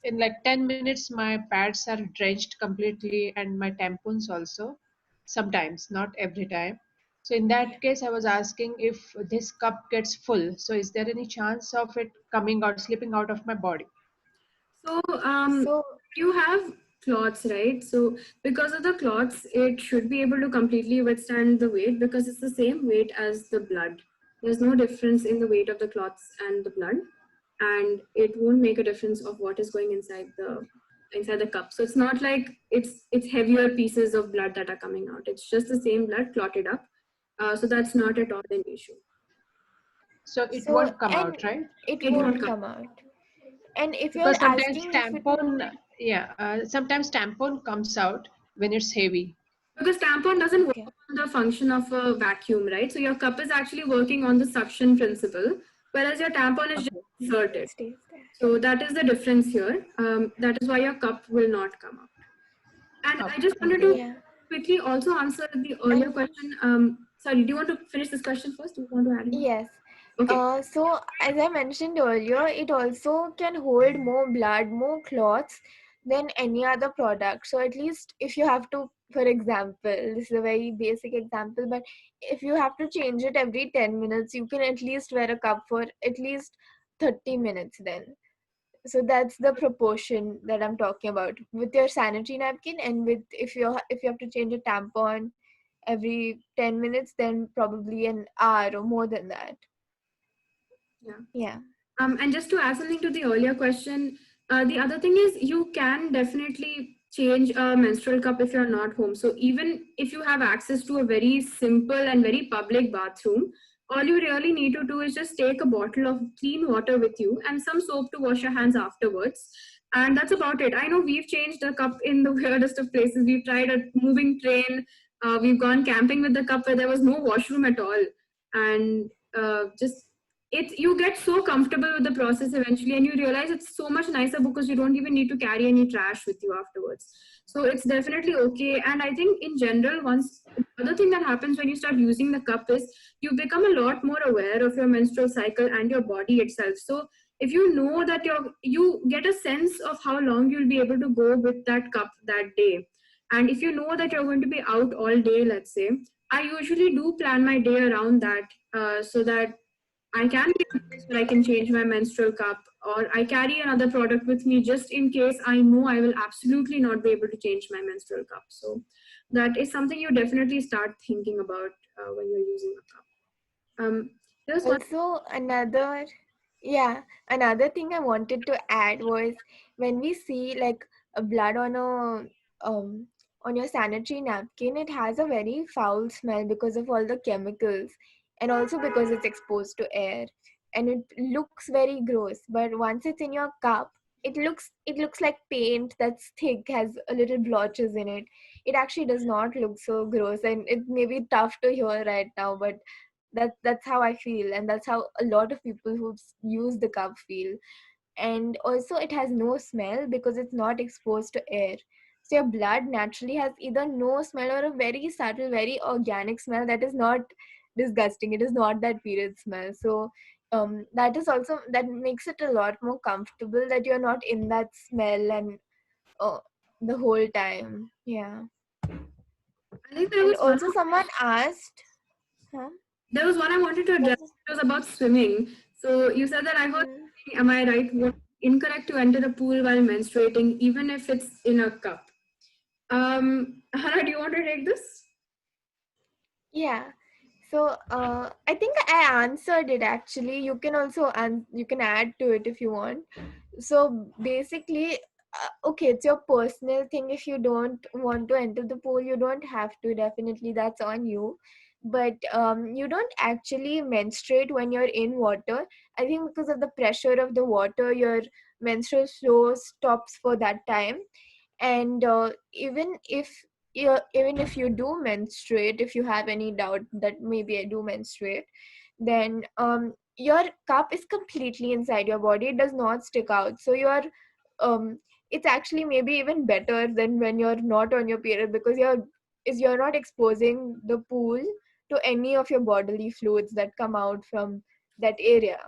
in like 10 minutes my pads are drenched completely and my tampons also, sometimes, not every time. So in that case I was asking if this cup gets full, so is there any chance of it coming out, slipping out of my body? So, So you have cloths, right? So, because of the cloths, it should be able to completely withstand the weight because it's the same weight as the blood. There's no difference in the weight of the cloths and the blood, and it won't make a difference of what is going inside the cup. So it's not like it's heavier pieces of blood that are coming out. It's just the same blood clotted up. So that's not at all an issue. So it so won't come and out, right? it It won't won't come. come out. And if you're Because sometimes asking if it tampon, yeah, sometimes tampon comes out when it's heavy. Because tampon doesn't work okay, on the function of a vacuum, right? So your cup is actually working on the suction principle, whereas your tampon is just Okay. inserted. it stays there. So that is the difference here. That is why your cup will not come out. And I just wanted to Okay. Yeah. quickly also answer the earlier And question. Sorry, do you want to finish this question first? Do you want to add anything? yes. Okay. So as I mentioned earlier, it also can hold more blood, more clots than any other product. So at least if you have to, for example, this is a very basic example, but if you have to change it every 10 minutes, you can at least wear a cup for at least 30 minutes then. So that's the proportion that I'm talking about with your sanitary napkin, and with if you have to change a tampon every 10 minutes, then probably an hour or more than that. Yeah. Yeah. And just to add something to the earlier question, the other thing is you can definitely change a menstrual cup if you're not home. So even if you have access to a very simple and very public bathroom, all you really need to do is just take a bottle of clean water with you and some soap to wash your hands afterwards. And that's about it. I know we've changed the cup in the weirdest of places. We've tried a moving train. We've gone camping with the cup where there was no washroom at all. And just it you get so comfortable with the process eventually, and you realize it's so much nicer because you don't even need to carry any trash with you afterwards. So it's definitely okay. And I think in general, once the other thing that happens when you start using the cup is you become a lot more aware of your menstrual cycle and your body itself. So if you know that you get a sense of how long you'll be able to go with that cup that day, and if you know that you're going to be out all day, let's say, I usually do plan my day around that, so that I can be a place where I can change my menstrual cup, or I carry another product with me just in case I know I will absolutely not be able to change my menstrual cup. So that is something you definitely start thinking about when you're using a cup. There's one. Also, another thing I wanted to add was when we see like a blood on your sanitary napkin, it has a very foul smell because of all the chemicals, and also because it's exposed to air, and it looks very gross. But once it's in your cup, it looks like paint that's thick, has a little blotches in it. It actually does not look so gross, and it may be tough to hear right now, but that's how I feel, and that's how a lot of people who use the cup feel. And also it has no smell because it's not exposed to air. So your blood naturally has either no smell or a very subtle, very organic smell that is not disgusting. It is not that period smell. So that is also, that makes it a lot more comfortable that you're not in that smell and uh, the whole time. Yeah. I think there And was one. also someone asked, huh? There was one I wanted to address. There's It was about swimming. So you said that I heard. hmm. Am I right? What incorrect to enter a pool while menstruating, even if it's in a cup? Hannah, do you want to take this? Yeah. So I think I answered it actually. You can also you can add to it if you want. So basically, okay, it's your personal thing. If you don't want to enter the pool, you don't have to. Definitely, that's on you. But you don't actually menstruate when you're in water. I think because of the pressure of the water, your menstrual flow stops for that time. And even if you do menstruate, if you have any doubt that maybe I do menstruate, then your cup is completely inside your body. It does not stick out. So um it's actually maybe even better than when you're not on your period, because you're not exposing the pool to any of your bodily fluids that come out from that area.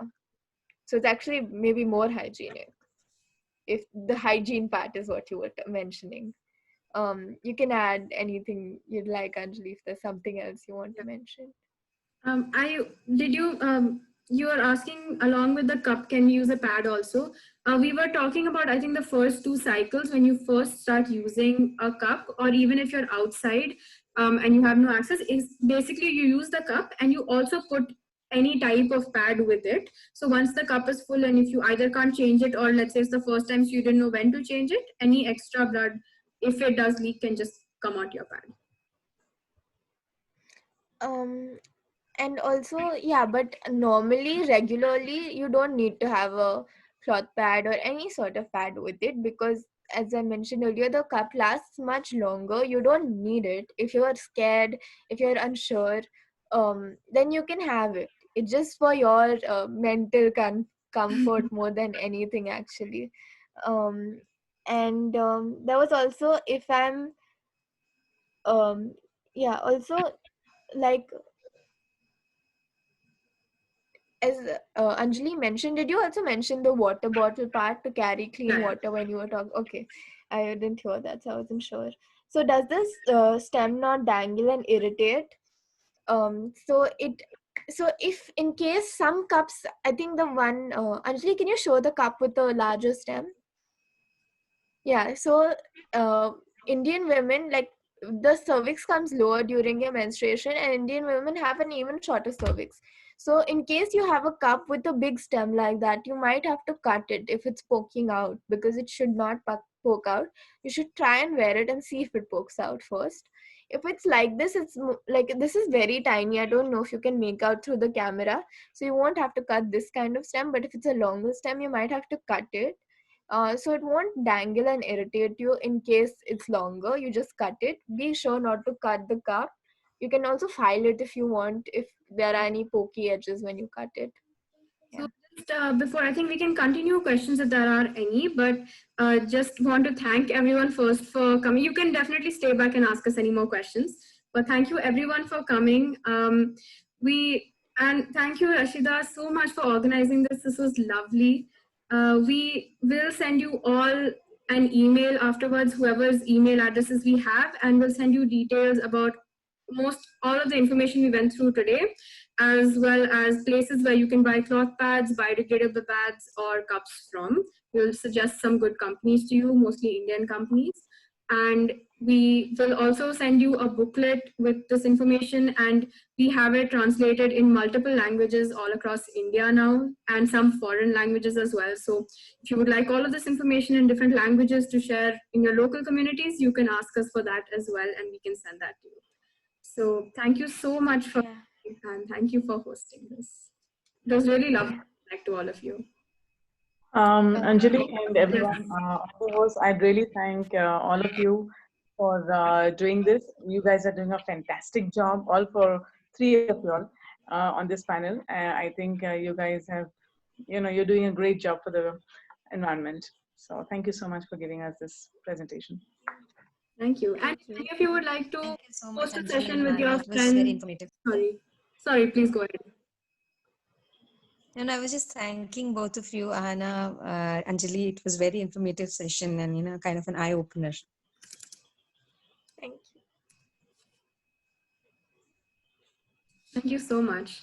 So it's actually maybe more hygienic. if the hygiene part is what you were mentioning. You can add anything you'd like, Anjali, if there's something else you want to mention. I did you you are asking along with the cup, can we use a pad also? We were talking about, I think, the first two cycles when you first start using a cup, or even if you're outside and you have no access, is basically you use the cup and you also put any type of pad with it. So once the cup is full, and if you either can't change it, or let's say it's the first time so you didn't know when to change it, any extra blood, if it does leak, can just come out your pad. Um, and also, yeah, but normally, regularly, you don't need to have a cloth pad or any sort of pad with it, because as I mentioned earlier, the cup lasts much longer. You don't need it. If you're scared, if you're unsure, then you can have it. It's just for your mental comfort more than anything, actually. um, and there was also, if I'm um, yeah, also, like, as Anjali mentioned, did you also mention the water bottle part to carry clean Yeah. water when you were talking? Okay, I didn't hear that, so I wasn't sure. So does this stem not dangle and irritate? So it, so if in case some cups, I think the one, Anjali, can you show the cup with the larger stem? Yeah, so uh, Indian women, like, the cervix comes lower during your menstruation, and Indian women have an even shorter cervix. So, in case you have a cup with a big stem like that, you might have to cut it if it's poking out, because it should not poke out. You should try and wear it and see if it pokes out first. If it's like this, it's like, this is very tiny. I don't know if you can make out through the camera, so you won't have to cut this kind of stem. But if it's a longer stem, you might have to cut it, so it won't dangle and irritate you. In case it's longer, you just cut it. Be sure not to cut the cup. You can also file it if you want, if there are any pokey edges when you cut it. So Yeah. just before, I think we can continue questions if there are any, but just want to thank everyone first for coming. You can definitely stay back and ask us any more questions, but thank you everyone for coming. And thank you, Rashida, so much for organizing this. This was lovely. We will send you all an email afterwards, whoever's email addresses we have, and we'll send you details about most all of the information we went through today, as well as places where you can buy cloth pads, biodegradable pads, or cups from. We'll suggest some good companies to you, mostly Indian companies. And we will also send you a booklet with this information, and we have it translated in multiple languages all across India now, and some foreign languages as well. So if you would like all of this information in different languages to share in your local communities, you can ask us for that as well, and we can send that to you. So thank you so much for, Yeah. and thank you for hosting this. It was really lovely Yeah. to connect to all of you. Anjali and Yes. everyone on the host, I'd really thank all of you for doing this. You guys are doing a fantastic job, all for three of you all on this panel. I think you guys have, you're doing a great job for the environment. So thank you so much for giving us this presentation. Thank you. And Thank if any you. of you would like to Thank you so much, host a Anjali and session with your Varna. It was very friends, informative. sorry, please go ahead. And I was just thanking both of you, Anna, Anjali. It was very informative session and kind of an eye opener. Thank you. Thank you so much.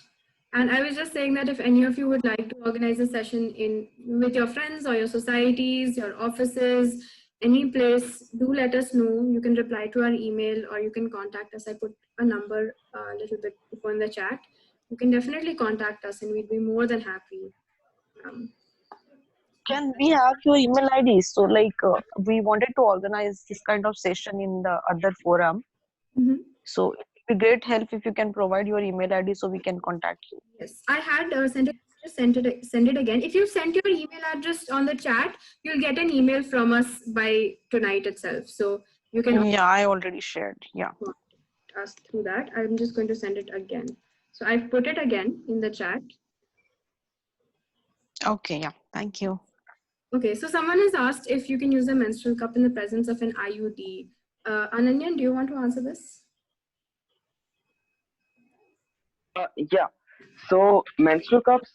And I was just saying that if any of you would like to organize a session in with your friends or your societies, your offices, any place, do let us know. You can reply to our email or you can contact us. I put a number a little bit before in the chat. You can definitely contact us and we'd be more than happy. Can we have your email ID? So, like, we wanted to organize this kind of session in the other forum. Mhm. So, it would be great help if you can provide your email ID so we can contact you. Yes, I had sent it. Just send it again. If you sent your email address on the chat, you'll get an email from us by tonight itself. So you can Yeah, I already shared. Yeah. contact us through that. I'm just going to send it again. So I've put it again in the chat. Okay. Yeah. Thank you. Okay, so someone has asked if you can use a menstrual cup in the presence of an IUD. Ananya, do you want to answer this? Yeah. So menstrual cups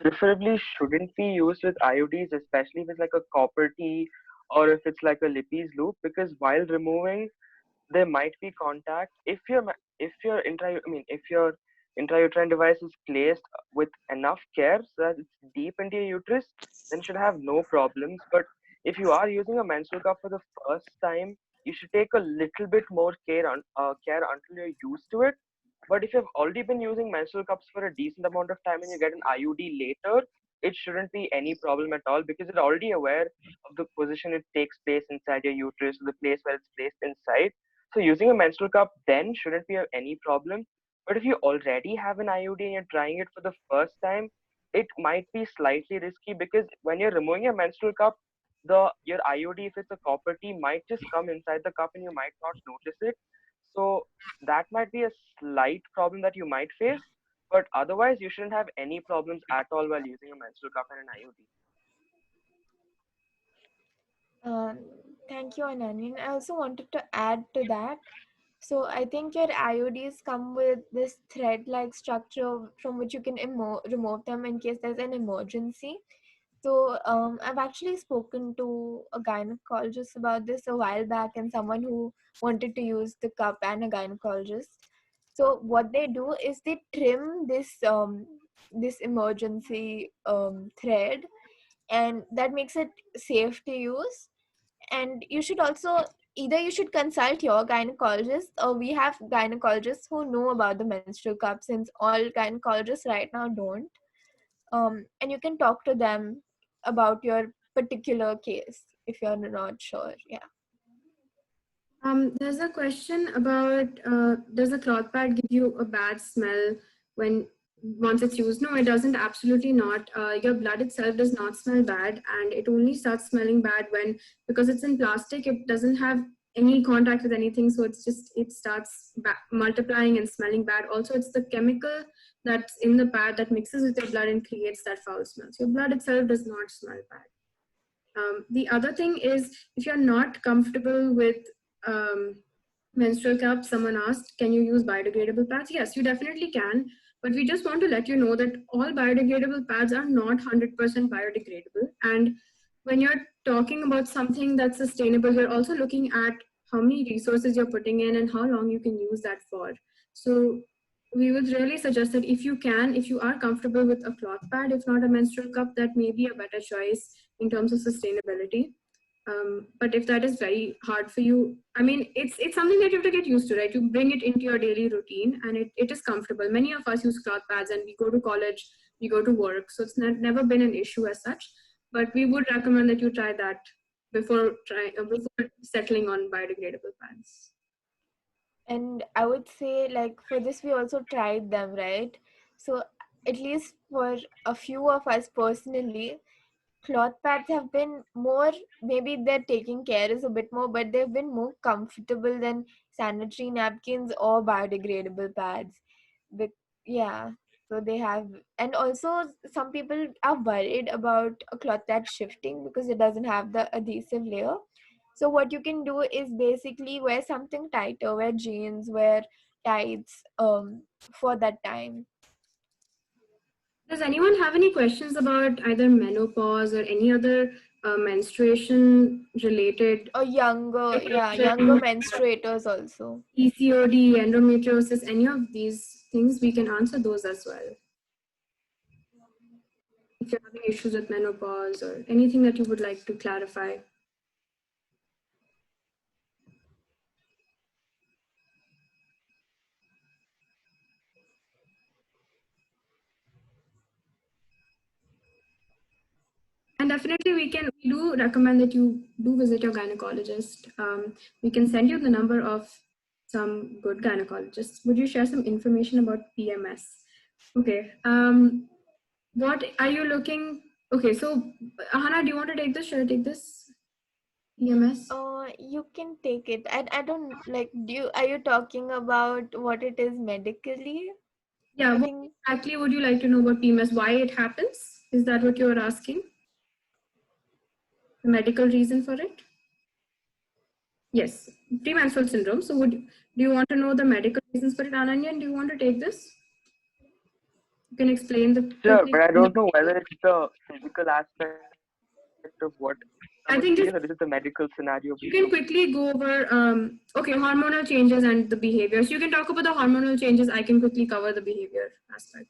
preferably shouldn't be used with IUDs, especially if it's like a copper T or if it's like a Lippes loop, because while removing, there might be contact. If your intrauterine device is placed with enough care so that it's deep into your uterus, then you should have no problems. But if you are using a menstrual cup for the first time, you should take a little bit more care until you're used to it. But if you've already been using menstrual cups for a decent amount of time and you get an IUD later, it shouldn't be any problem at all because you're already aware of the position it takes place inside your uterus, the place where it's placed inside. So using a menstrual cup then shouldn't be any problem. But if you already have an IUD and you're trying it for the first time, it might be slightly risky because when you're removing a menstrual cup, the your IUD, if it's a copper T, might just come inside the cup and you might not notice it. So that might be a slight problem that you might face. But otherwise, you shouldn't have any problems at all while using a menstrual cup and an IUD. Um, Thank you, Ananyan. I also wanted to add to that. So I think your IODs come with this thread-like structure from which you can remove them in case there's an emergency. So I've actually spoken to a gynecologist about this a while back, and someone who wanted to use the cup and a gynecologist. So what they do is they trim this emergency thread, and that makes it safe to use. And you should also, either you should consult your gynecologist, or we have gynecologists who know about the menstrual cup, since all gynecologists right now don't. And you can talk to them about your particular case if you're not sure. Yeah. There's a question about does a cloth pad give you a bad smell when once it's used? No, it doesn't. Absolutely not. Your blood itself does not smell bad, and it only starts smelling bad when, because it's in plastic, it doesn't have any contact with anything, so it starts multiplying and smelling bad. Also, it's the chemical that's in the pad that mixes with your blood and creates that foul smell. So your blood itself does not smell bad. The other thing is, if you're not comfortable with um, menstrual cups, someone asked, can you use biodegradable pads? Yes, you definitely can. But we just want to let you know that all biodegradable pads are not 100% biodegradable. And when you're talking about something that's sustainable, you're also looking at how many resources you're putting in and how long you can use that for. So we would really suggest that if you can, if you are comfortable with a cloth pad, if not a menstrual cup, that may be a better choice in terms of sustainability. But if that is very hard for you, I mean, it's something that you have to get used to, right? You bring it into your daily routine, and it is comfortable. Many of us use cloth pads, and we go to college, we go to work, so it's never been an issue as such. But we would recommend that you try that before settling on biodegradable pads. And I would say, like, for this, we also tried them, right? So, at least for a few of us personally, cloth pads have been more, maybe their taking care is a bit more, but they've been more comfortable than sanitary napkins or biodegradable pads. But yeah, so they have. And also, some people are worried about a cloth pad shifting because it doesn't have the adhesive layer. So what you can do is basically wear something tighter, wear jeans, wear tights for that time. Does anyone have any questions about either menopause or any other menstruation related Or younger menstruators also. PCOD, endometriosis, any of these things? We can answer those as well. If you're having issues with menopause or anything that you would like to clarify. And definitely we do recommend that you do visit your gynecologist. We can send you the number of some good gynecologists. Would you share some information about PMS? Okay. What are you looking? Okay, so Hannah, do you want to take this? Should I take this? PMS? You can take it. I don't like, are you talking about what it is medically? Yeah, I what think exactly would you like to know about PMS? Why it happens? Is that what you are asking? The medical reason for it? Yes, premenstrual syndrome. So do you want to know the medical reasons for it? Ananya, do you want to take this? You can explain the Sure, quickly but I explain the don't know whether behavior. it's the physical aspect of what I was feeling, or this is the I think medical just scenario basically. you can quickly go over okay, hormonal changes and the behaviors. You can talk about the hormonal changes. I can quickly cover the behavior aspect.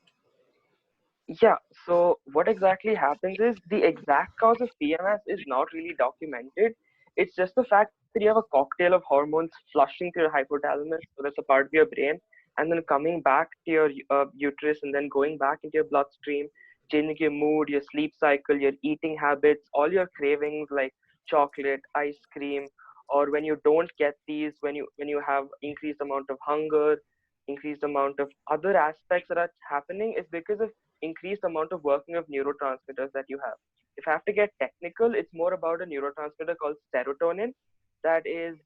Yeah, so what exactly happens is the exact cause of PMS is not really documented. It's just the fact that you have a cocktail of hormones flushing through your hypothalamus, so that's a part of your brain, and then coming back to your uterus and then going back into your bloodstream, changing your mood, your sleep cycle, your eating habits, all your cravings like chocolate, ice cream, or when you don't get these, when you have increased amount of hunger, increased amount of other aspects that are happening is because of increased amount of working of neurotransmitters that you have. If I have to get technical, it's more about a neurotransmitter called serotonin that is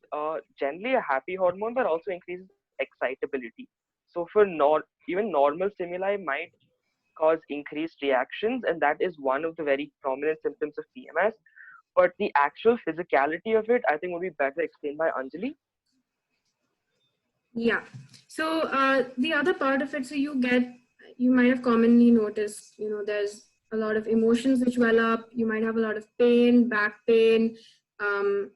generally a happy hormone but also increases excitability. So for even normal stimuli might cause increased reactions, and that is one of the very prominent symptoms of PMS. But the actual physicality of it, I think, would be better explained by Anjali. Yeah. So the other part of it, so you might have commonly noticed, there's a lot of emotions which well up. You might have a lot of pain, back pain, um,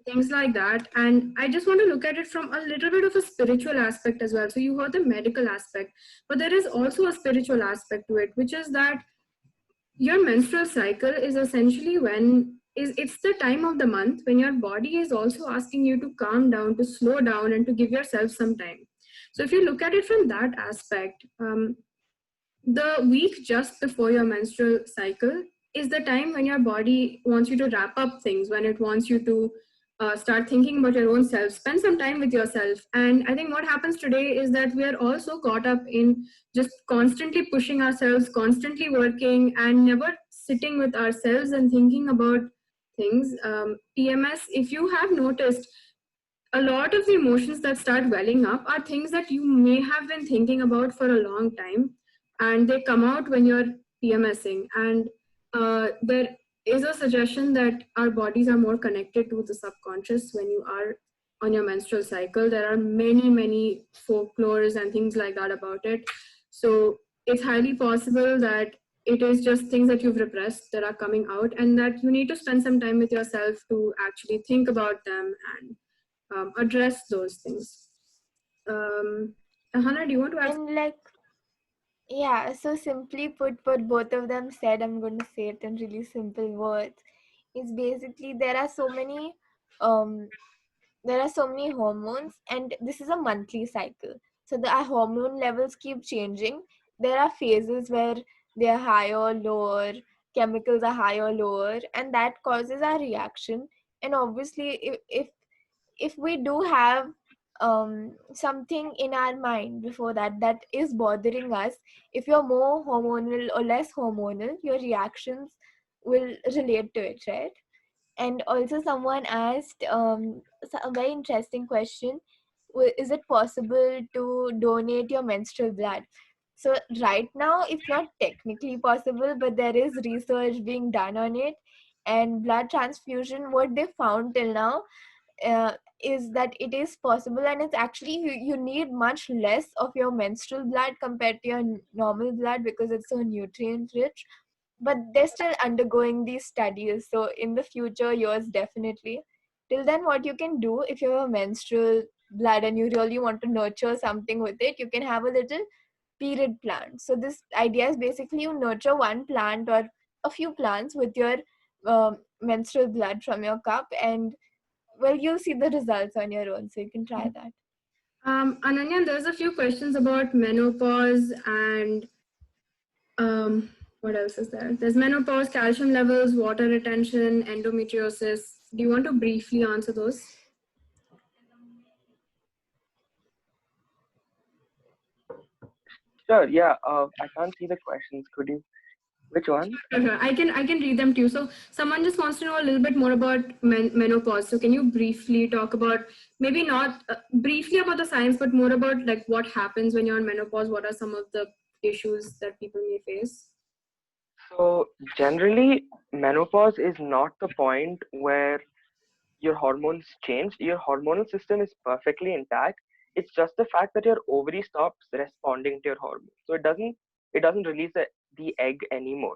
things like that. And I just want to look at it from a little bit of a spiritual aspect as well. So you heard the medical aspect, but there is also a spiritual aspect to it, which is that your menstrual cycle is essentially it's the time of the month when your body is also asking you to calm down, to slow down, and to give yourself some time. So if you look at it from that aspect, the week just before your menstrual cycle is the time when your body wants you to wrap up things, when it wants you to start thinking about your own self, spend some time with yourself. And I think what happens today is that we are all so caught up in just constantly pushing ourselves, constantly working, and never sitting with ourselves and thinking about things. PMS, if you have noticed, a lot of the emotions that start welling up are things that you may have been thinking about for a long time, and they come out when you're PMSing. And there is a suggestion that our bodies are more connected to the subconscious when you are on your menstrual cycle. There are many, many folklores and things like that about it. So it's highly possible that it is just things that you've repressed that are coming out, and that you need to spend some time with yourself to actually think about them and address those things. Hannah, do you want to add? And like, yeah, so simply put, what both of them said, I'm going to say it in really simple words. Is basically um there are so many hormones, and this is a monthly cycle. So the our hormone levels keep changing. There are phases where they are higher or lower, chemicals are higher or lower, and that causes our reaction. And obviously, if we do have something in our mind before that is bothering us, if you're more hormonal or less hormonal, your reactions will relate to it, right? And also someone asked a very interesting question: is it possible to donate your menstrual blood? So right now it's not technically possible, but there is research being done on it. And blood transfusion, what they found till now, uh, is that it is possible, and it's actually you need much less of your menstrual blood compared to your normal blood because it's so nutrient rich. But they're still undergoing these studies, so in the future years, definitely. Till then, what you can do, if you have a menstrual blood and you really want to nurture something with it, you can have a little period plant. So this idea is basically you nurture one plant or a few plants with your menstrual blood from your cup, and well, you'll see the results on your own, so you can try that. Ananya, there's a few questions about menopause and what else is there? There's menopause, calcium levels, water retention, endometriosis. Do you want to briefly answer those? Sure, yeah. I can't see the questions. Could you? Which ones? Sure. I can read them to you. So someone just wants to know a little bit more about menopause. So can you briefly talk about, maybe not briefly about the science, but more about like what happens when you're in menopause? What are some of the issues that people may face? So generally, menopause is not the point where your hormones change. Your hormonal system is perfectly intact. It's just the fact that your ovary stops responding to your hormones. So it doesn't it doesn't release the egg anymore.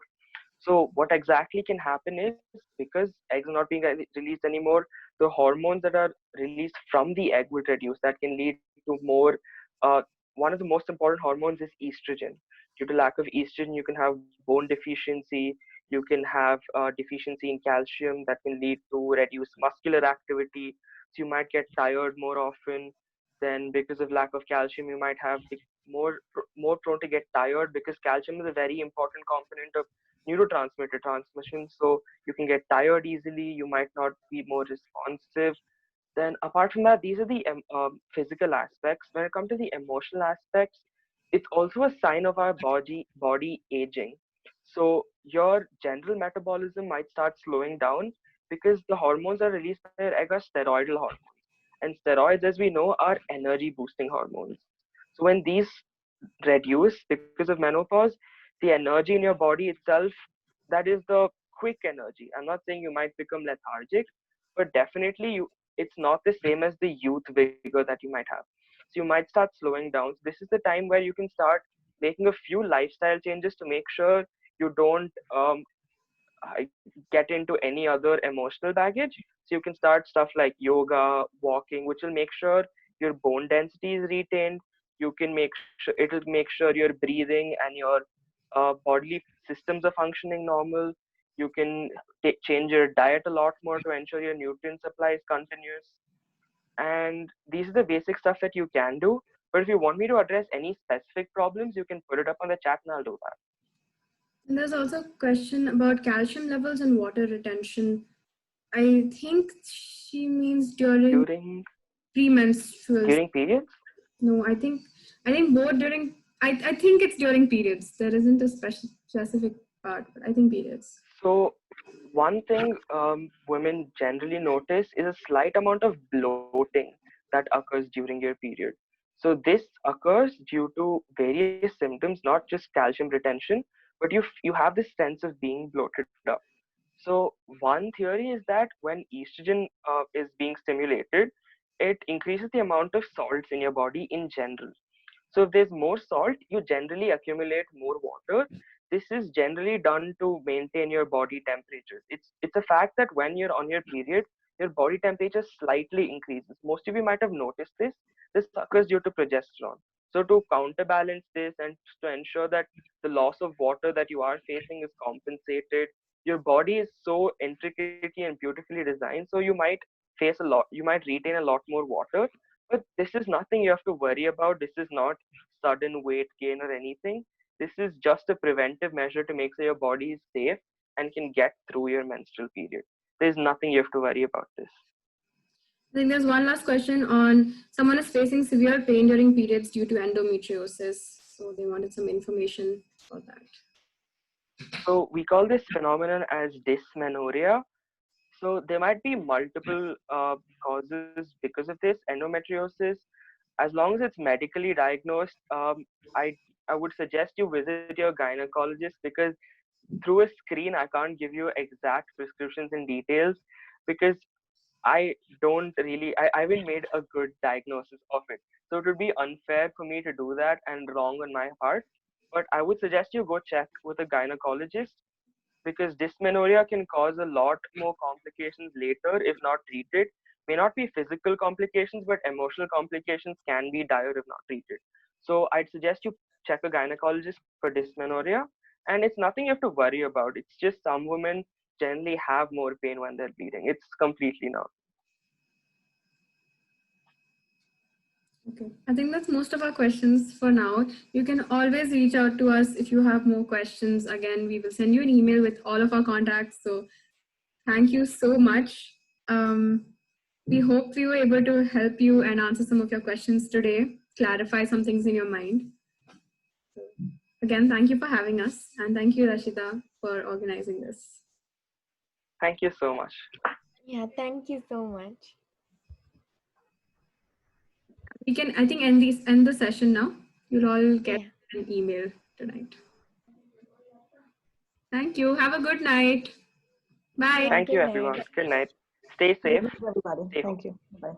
So what exactly can happen is, because eggs are not being released anymore, the hormones that are released from the egg would reduce. That can lead to more. Uh, One of the most important hormones is estrogen. Due to lack of estrogen, you can have bone deficiency. You can have deficiency in calcium that can lead to reduced muscular activity. So you might get tired more often. Then, because of lack of calcium, you might have more prone to get tired, because calcium is a very important component of neurotransmitter transmission. So you can get tired easily, you might not be more responsive. Then apart from that, these are the physical aspects. When it comes to the emotional aspects, it's also a sign of our body aging. So your general metabolism might start slowing down, because the hormones that are released by your egg are steroidal hormones, and steroids, as we know, are energy boosting hormones. So when these reduce because of menopause, the energy in your body itself, that is the quick energy. I'm not saying you might become lethargic, but definitely it's not the same as the youth vigor that you might have. So you might start slowing down. So this is the time where you can start making a few lifestyle changes to make sure you don't get into any other emotional baggage. So you can start stuff like yoga, walking, which will make sure your bone density is retained. You can make sure it'll make sure your breathing and your bodily systems are functioning normal. You can change your diet a lot more to ensure your nutrient supply is continuous. And these are the basic stuff that you can do. But if you want me to address any specific problems, you can put it up on the chat and I'll do that. And there's also a question about calcium levels and water retention. I think she means During premenstrual. periods? No, I think both during. I think it's during periods. There isn't a specific part, but I think periods. So one thing women generally notice is a slight amount of bloating that occurs during your period. So this occurs due to various symptoms, not just calcium retention, but you have this sense of being bloated up. So one theory is that when estrogen is being stimulated, it increases the amount of salts in your body in general. So if there's more salt, you generally accumulate more water. This is generally done to maintain your body temperatures. It's a fact that when you're on your period, your body temperature slightly increases. Most of you might have noticed this. This occurs due to progesterone. So to counterbalance this and to ensure that the loss of water that you are facing is compensated, your body is so intricately and beautifully designed. So you might you might retain a lot more water, but this is nothing you have to worry about. This is not sudden weight gain or anything. This is just a preventive measure to make sure your body is safe and can get through your menstrual period. There's nothing you have to worry about this. I think there's one last question on someone is facing severe pain during periods due to endometriosis. So they wanted some information about that. So we call this phenomenon as dysmenorrhea. So there might be multiple causes because of this endometriosis. As long as it's medically diagnosed, I I would suggest you visit your gynecologist, because through a screen I can't give you exact prescriptions and details, because I don't really I haven't made a good diagnosis of it. So it would be unfair for me to do that and wrong on my part. But I would suggest you go check with a gynecologist, because dysmenorrhea can cause a lot more complications later if not treated. May not be physical complications, but emotional complications can be dire if not treated. So I'd suggest you check a gynecologist for dysmenorrhea, and it's nothing you have to worry about. It's just some women generally have more pain when they're bleeding. It's completely normal. Okay, I think that's most of our questions for now. You can always reach out to us if you have more questions. Again, we will send you an email with all of our contacts. So thank you so much. We hope we were able to help you and answer some of your questions today, clarify some things in your mind. So, again, thank you for having us. And thank you, Rashida, for organizing this. Thank you so much. Yeah, thank you so much. We can, I think, end the session now. You'll all get Yeah. an email tonight. Thank you. Have a good night. Bye. Yeah, Thank you, good everyone. night. Good night. Stay safe. Good night, everybody. Stay home. Thank you. Bye.